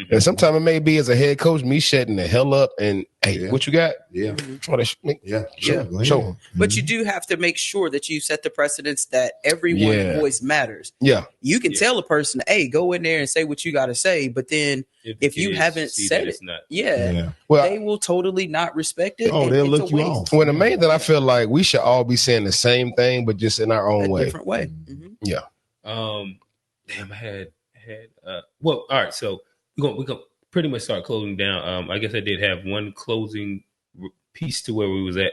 Speaker 5: And sometimes it may be as a head coach, me shutting the hell up and, hey,
Speaker 3: Yeah.
Speaker 5: what you got?
Speaker 3: Yeah.
Speaker 5: Try to
Speaker 3: Yeah.
Speaker 5: show
Speaker 4: Go
Speaker 5: show
Speaker 4: ahead.
Speaker 5: them.
Speaker 2: But you do have to make sure that you set the precedence that everyone's
Speaker 5: Yeah.
Speaker 2: voice matters.
Speaker 5: Yeah.
Speaker 2: You can tell a person, hey, go in there and say what you got to say. But then
Speaker 1: the
Speaker 2: if you
Speaker 1: kids
Speaker 2: haven't
Speaker 1: see
Speaker 2: said
Speaker 1: that
Speaker 2: it,
Speaker 1: it's not.
Speaker 2: yeah,
Speaker 5: Well,
Speaker 2: they will totally not respect it.
Speaker 4: Oh,
Speaker 2: and
Speaker 4: they'll
Speaker 2: it's
Speaker 4: look
Speaker 2: a
Speaker 4: you
Speaker 2: waste.
Speaker 4: off.
Speaker 5: well, the main thing I feel like we should all be saying the same thing, but just in our own
Speaker 2: A
Speaker 5: way.
Speaker 2: different way. Mhm.
Speaker 5: Yeah.
Speaker 1: Damn, I had well, all right, so we're gonna pretty much start closing down. I guess I did have one closing piece to where we was at.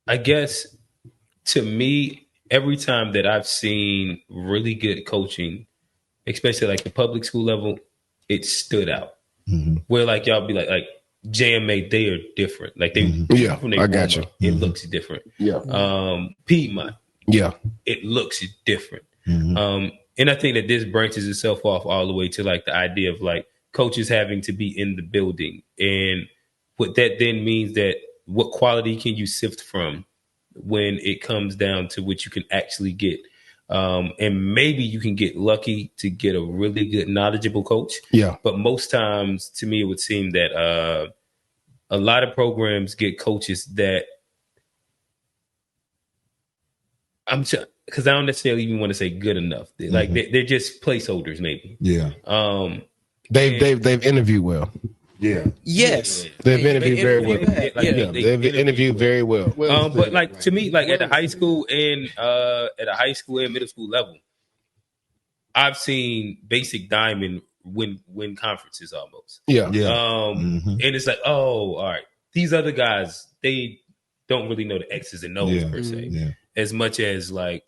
Speaker 1: I guess to me, every time that I've seen really good coaching, especially like the public school level, it stood out. Where like y'all be like JMA, they are different. Like they,
Speaker 5: Yeah,
Speaker 1: when they
Speaker 5: I got
Speaker 1: warm up,
Speaker 5: you.
Speaker 1: it looks different.
Speaker 5: Yeah.
Speaker 1: Piedmont,
Speaker 5: Yeah.
Speaker 1: it looks different. And I think that this branches itself off all the way to like the idea of like coaches having to be in the building. And what that then means that what quality can you sift from when it comes down to what you can actually get. And maybe you can get lucky to get a really good, knowledgeable coach.
Speaker 5: Yeah.
Speaker 1: But most times, to me, it would seem that a lot of programs get coaches that because I don't necessarily even want to say good enough. They're just placeholders, maybe.
Speaker 4: Yeah.
Speaker 5: They've interviewed well.
Speaker 3: Yeah.
Speaker 2: Yes.
Speaker 5: They've interviewed very well. They've interviewed very well.
Speaker 1: But like to me, like at a high school and middle school level, I've seen basic diamond win conferences almost.
Speaker 5: Yeah.
Speaker 1: And it's like, oh, all right, these other guys, they don't really know the X's and O's per se, as much as like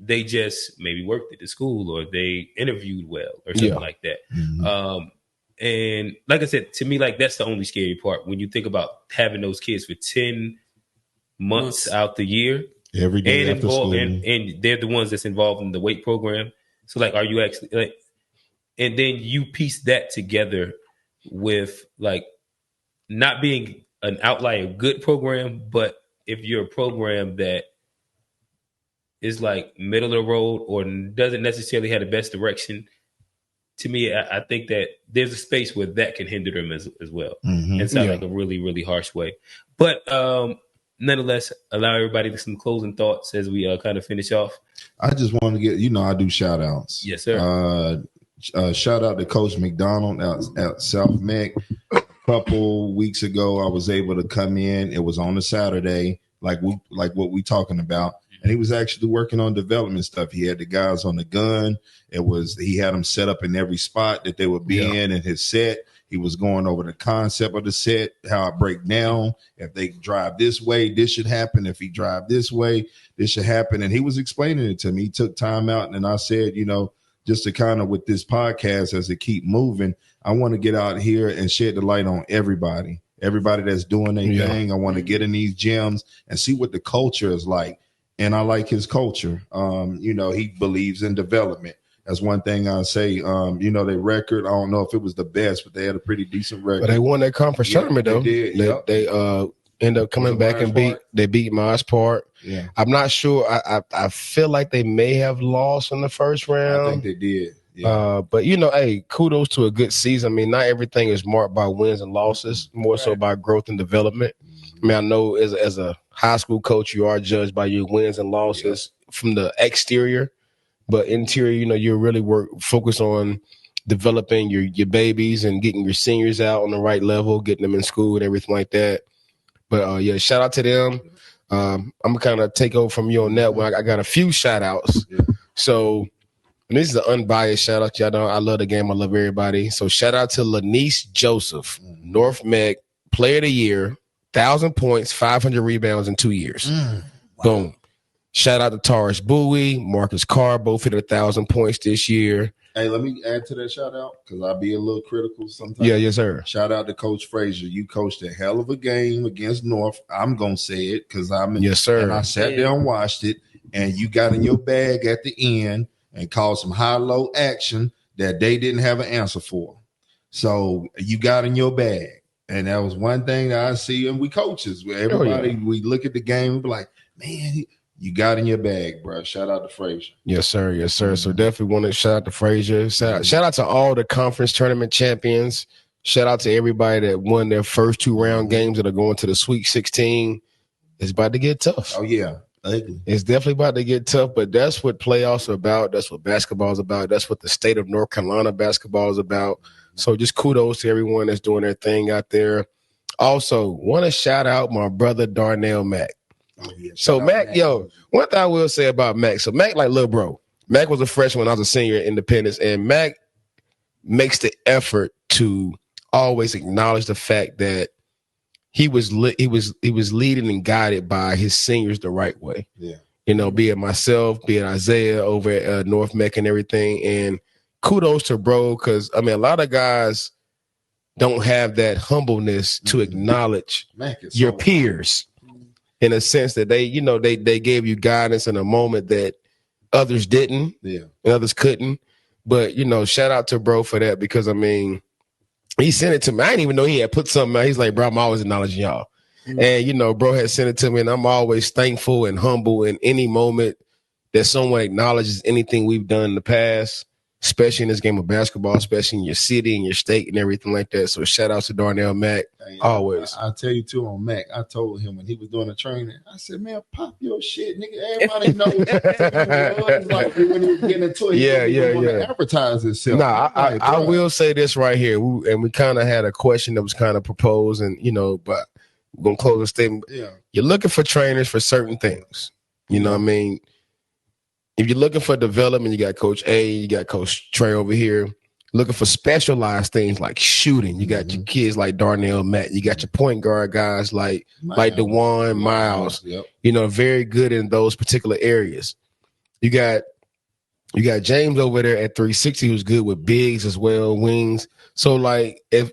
Speaker 1: they just maybe worked at the school or they interviewed well or something like that. And like I said, to me, like that's the only scary part when you think about having those kids for 10 months out the year,
Speaker 4: every day
Speaker 1: and
Speaker 4: after
Speaker 1: involved,
Speaker 4: school.
Speaker 1: and they're the ones that's involved in the weight program. So like, are you actually like? And then you piece that together with like not being an outlier good program, but if you're a program that is like middle of the road or doesn't necessarily have the best direction. To me, I think that there's a space where that can hinder them as well. And sound like a really, really harsh way. But nonetheless, allow everybody some closing thoughts as we kind of finish off.
Speaker 4: I just want to get, I do shout outs.
Speaker 1: Yes, sir.
Speaker 4: Shout out to Coach McDonald at South Meck. A couple weeks ago, I was able to come in. It was on a Saturday, like what we talking about. And he was actually working on development stuff. He had the guys on the gun. He had them set up in every spot that they would be in his set. He was going over the concept of the set, how it break down. If they drive this way, this should happen. If he drive this way, this should happen. And he was explaining it to me. He took time out. And I said, just to kind of with this podcast as it keep moving, I want to get out here and shed the light on everybody that's doing their thing. I want to get in these gyms and see what the culture is like. And I like his culture. He believes in development. That's one thing I say. Their record, I don't know if it was the best, but they had a pretty decent record.
Speaker 5: But they won that conference tournament, though.
Speaker 4: They did.
Speaker 5: They end up coming back and beat Mars Park.
Speaker 4: Yeah.
Speaker 5: I'm not sure. I feel like they may have lost in the first round.
Speaker 4: I think they did. Yeah.
Speaker 5: But hey, kudos to a good season. I mean, not everything is marked by wins and losses, more so by growth and development. I mean, I know as a high school coach, you are judged by your wins and losses from the exterior, but interior, you're really focus on developing your babies and getting your seniors out on the right level, getting them in school and everything like that. But shout out to them. I'm gonna kind of take over from you on that one. I got a few shout outs. Yeah. So, and this is an unbiased shout out. Y'all know I love the game. I love everybody. So shout out to Lanice Joseph, North Meck Player of the Year, 1,000 points, 500 rebounds in 2 years. Boom. Shout out to Taurus Bowie, Marcus Carr, both hit 1,000 points this year.
Speaker 4: Hey, let me add to that shout out because I'll be a little critical sometimes.
Speaker 5: Yeah, yes, sir.
Speaker 4: Shout out to Coach Frazier. You coached a hell of a game against North. I'm gonna say it because
Speaker 5: yes, sir.
Speaker 4: And I sat there and watched it, and you got in your bag at the end and called some high-low action that they didn't have an answer for. So you got in your bag, and that was one thing that I see. And we coaches, where everybody we look at the game, we be like, man. You got in your bag, bro. Shout out to Frazier.
Speaker 5: Yes, sir. Yes, sir. So definitely want to shout out to Frazier. Shout out to all the conference tournament champions. Shout out to everybody that won their first 2 round games that are going to the Sweet 16. It's about to get tough.
Speaker 4: Oh, yeah. Ugly.
Speaker 5: It's definitely about to get tough, but that's what playoffs are about. That's what basketball is about. That's what the state of North Carolina basketball is about. So just kudos to everyone that's doing their thing out there. Also, want to shout out my brother Darnell Mack. Oh, yeah. So Mac, one thing I will say about Mac. So Mac, like little bro, Mac was a freshman when I was a senior at Independence, and Mac makes the effort to always acknowledge the fact that he was leading and guided by his seniors the right way.
Speaker 4: Yeah,
Speaker 5: be it myself, be it Isaiah over at North Mech and everything. And kudos to bro, because I mean a lot of guys don't have that humbleness to acknowledge your peers. In a sense that they gave you guidance in a moment that others didn't, and others couldn't. But, shout out to bro for that because, I mean, he sent it to me. I didn't even know he had put something out. He's like, bro, I'm always acknowledging y'all. Mm-hmm. And, bro had sent it to me, and I'm always thankful and humble in any moment that someone acknowledges anything we've done in the past, especially in this game of basketball, especially in your city and your state and everything like that. So shout out to Darnell Mack, always.
Speaker 4: I'll tell you too on Mac. I told him when he was doing the training, I said, man, pop your shit, nigga. Everybody knows. Like when he was getting into it, he advertise himself.
Speaker 5: Nah, I will say this right here. We kind of had a question that was kind of proposed, and but we're going to close the statement. Yeah. You're looking for trainers for certain things. You know what I mean? If you're looking for development, you got Coach A, you got Coach Trey over here. Looking for specialized things like shooting, you got your kids like Darnell Matt. You got your point guard guys like DeJuan, Miles. Yep. Very good in those particular areas. You got James over there at 360, who's good with bigs as well, wings. So like, if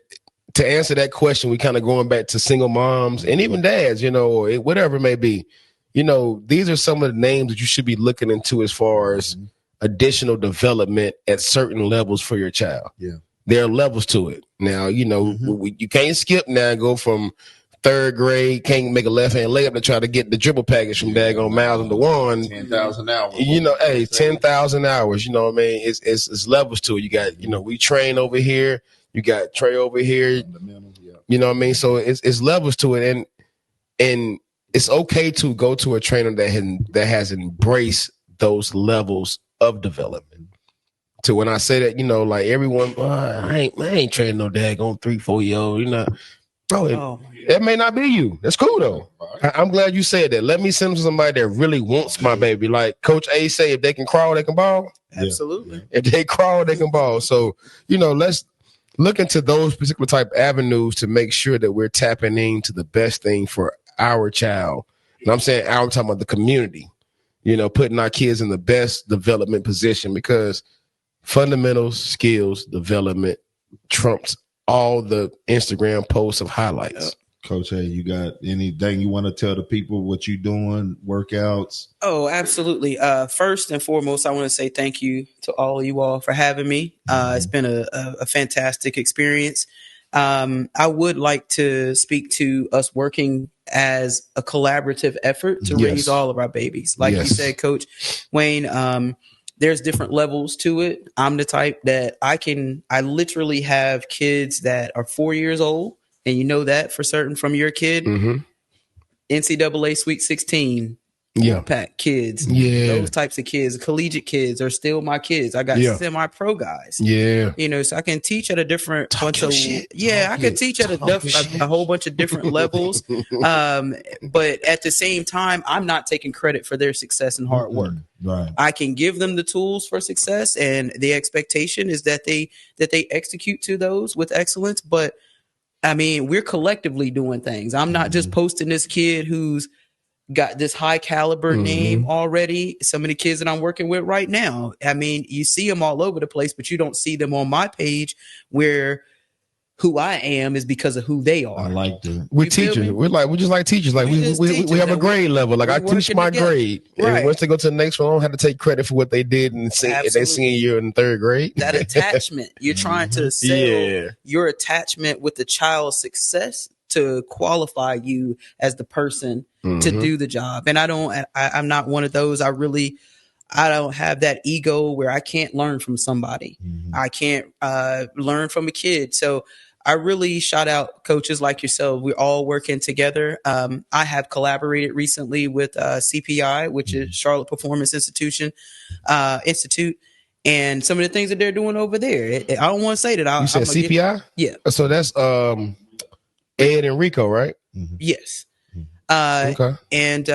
Speaker 5: to answer that question, we kind of going back to single moms and even dads, or whatever it may be. These are some of the names that you should be looking into as far as additional development at certain levels for your child.
Speaker 4: Yeah.
Speaker 5: There are levels to it. Now, you can't skip now and go from 3rd grade, can't make a left-hand layup to try to get the dribble package from daggone Miles and DeJuan.
Speaker 4: 10,000 hours.
Speaker 5: 10,000 hours. You know what I mean? It's levels to it. You got, we train over here. You got Trey over here. You know what I mean? So it's levels to it. And it's okay to go to a trainer that has embraced those levels of development. To when I say that, like everyone, I ain't training no daggone 3-4-year-old. Bro, it may not be you. That's cool though. I'm glad you said that. Let me send them to somebody that really wants my baby. Like Coach A say, if they can crawl, they can ball.
Speaker 2: Absolutely.
Speaker 5: If they crawl, they can ball. So, let's look into those particular type avenues to make sure that we're tapping into the best thing for our child. And I'm saying I'm talking about the community, putting our kids in the best development position, because fundamentals, skills, development trumps all the Instagram posts of highlights.
Speaker 4: Coach, hey, you got anything you want to tell the people what you doing, workouts?
Speaker 2: Oh, absolutely. First and foremost, I want to say thank you to all of you all for having me. It's been a fantastic experience. I would like to speak to us working as a collaborative effort to raise all of our babies. Like you said, Coach Wayne, there's different levels to it. I'm the type that I literally have kids that are 4 years old, and that for certain from your kid. NCAA Sweet 16. Pack kids, those types of kids, collegiate kids are still my kids. I got semi-pro guys, so I can teach at a different bunch of I can teach at a whole bunch of different levels. But at the same time, I'm not taking credit for their success and hard work.
Speaker 4: Right.
Speaker 2: I can give them the tools for success, and the expectation is that they execute to those with excellence. But I mean, we're collectively doing things. I'm not just posting this kid who's got this high caliber name already. Some of the kids that I'm working with right now, I mean, you see them all over the place, but you don't see them on my page where who I am is because of who they are.
Speaker 4: I like that.
Speaker 5: We're teachers. We're just like teachers. Like we have a grade level. Like I teach my grade.
Speaker 2: Right.
Speaker 5: And once they go to the next one, I don't have to take credit for what they did in their senior year in third grade.
Speaker 2: That attachment. You're trying to sell your attachment with the child's success to qualify you as the person to do the job. And I'm not one of those. I don't have that ego where I can't learn from somebody. I can't learn from a kid. So I really shout out coaches like yourself. We're all working together. I have collaborated recently with CPI, which is Charlotte Performance Institute, and some of the things that they're doing over there. I don't want to say that.
Speaker 5: You said CPI?
Speaker 2: Yeah.
Speaker 5: So that's Ed and Rico, right?
Speaker 2: Yes.
Speaker 5: Okay.
Speaker 2: And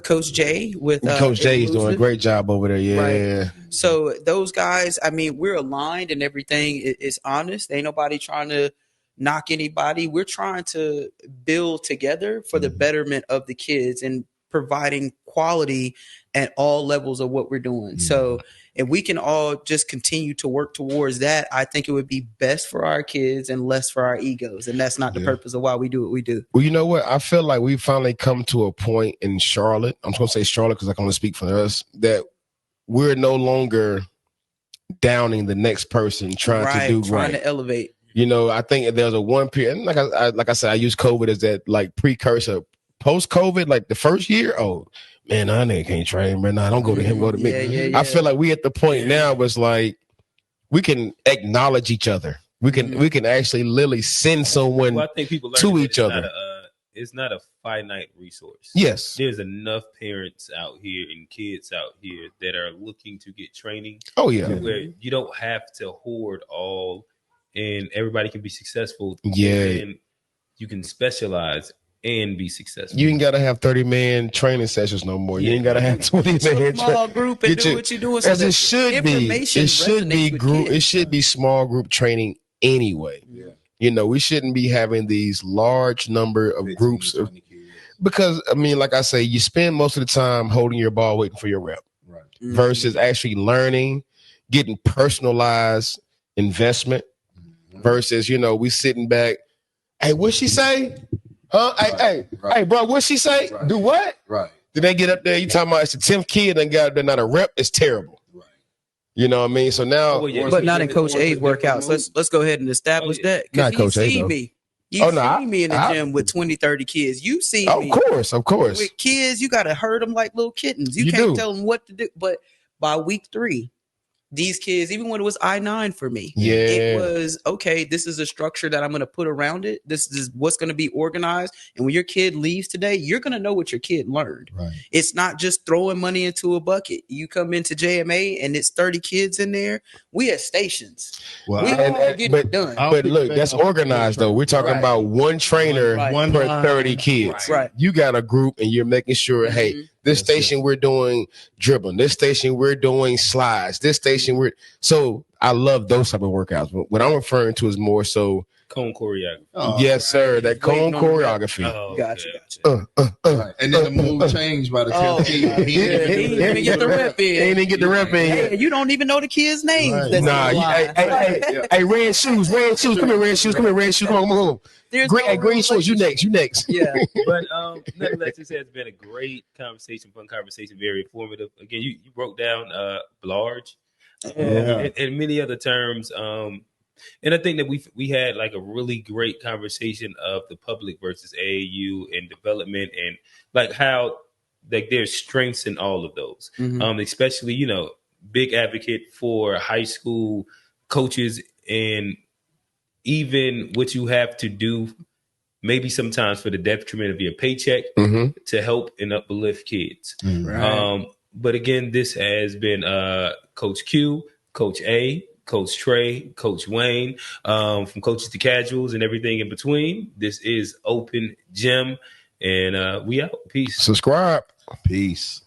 Speaker 2: Coach Jay with
Speaker 5: Coach Jay's doing a great job over there. Yeah.
Speaker 2: Right. So those guys, I mean, we're aligned and everything is honest. Ain't nobody trying to knock anybody. We're trying to build together for the betterment of the kids and providing quality at all levels of what we're doing. So if we can all just continue to work towards that, I think it would be best for our kids and less for our egos. And that's not the purpose of why we do what we do.
Speaker 5: Well, you know what? I feel like we finally come to a point in Charlotte. I'm just going to say Charlotte because I can only speak for us, that we're no longer downing the next person trying
Speaker 2: to elevate.
Speaker 5: You know, I think there's a one period, like I said, I use COVID as that like precursor. Post-COVID, like the first year, oh man, I nigga can't train, man. Nah, don't go to him, go to me. I feel like we at the point now was like we can acknowledge each other. We can actually literally send someone
Speaker 1: I think people
Speaker 5: to each other.
Speaker 1: It's not a finite resource.
Speaker 5: Yes.
Speaker 1: There's enough parents out here and kids out here that are looking to get training.
Speaker 5: Oh, yeah.
Speaker 1: Where you don't have to hoard all and everybody can be successful.
Speaker 5: Yeah.
Speaker 1: And you can specialize and be successful.
Speaker 5: You ain't got to have 30-man training sessions no more. You ain't got to have 20-man
Speaker 2: small group and do what you're doing.
Speaker 5: As it should be. It should be group. It should be small group training anyway. Yeah. You know, we shouldn't be having these large number of groups because, I mean, like I say, you spend most of the time holding your ball waiting for your rep versus actually learning, getting personalized investment versus, you know, we sitting back. Hey, what'd she say? Huh? Hey, bro, what'd she say? Right. Do what? Right. Did they get up there? You talking about it's the 10th kid and got up there, not a rep? It's terrible. Right. You know what I mean? So now,
Speaker 2: but not in Coach A's workouts. Let's go ahead and establish that.
Speaker 5: Not Coach A.
Speaker 2: You see me in the gym with 20, 30 kids. You see me.
Speaker 5: Of course.
Speaker 2: With kids, you got to herd them like little kittens. You can't tell them what to do. But by week 3, these kids, even when it was I-9 for me, it was, okay, this is a structure that I'm going to put around it. This is what's going to be organized. And when your kid leaves today, you're going to know what your kid learned. Right. It's not just throwing money into a bucket. You come into JMA and it's 30 kids in there. We at stations.
Speaker 5: Well, we all get it done. But look, that's organized though. We're talking about one trainer per 30 kids.
Speaker 2: Right.
Speaker 5: You got a group and you're making sure, hey, this station we're doing dribbling. This station we're doing slides. This station so I love those type of workouts. But what I'm referring to is more so
Speaker 1: cone choreography.
Speaker 5: Yes, sir. That cone choreography.
Speaker 2: Gotcha.
Speaker 3: Right. And then the move changed by the 10th kid.
Speaker 2: He didn't even get the rep in.
Speaker 5: He didn't get the rep in.
Speaker 2: Hey, you don't even know the kids' names. Right.
Speaker 5: Nah. Hey, red shoes. Come here, red shoes. Come on. Green shorts. You next.
Speaker 1: Yeah. But nonetheless, this has been a great conversation, fun conversation, very informative. Again, you broke down Blarge and many other terms. And I think that we had like a really great conversation of the public versus AAU and development and like how like there's strengths in all of those. Especially, you know, big advocate for high school coaches and even what you have to do maybe sometimes for the detriment of your paycheck to help and uplift kids. Right. But again, this has been Coach Q, Coach A, Coach Trey, Coach Wayne, from coaches to casuals and everything in between. This is Open Gym, and we out. Peace.
Speaker 5: Subscribe.
Speaker 4: Peace.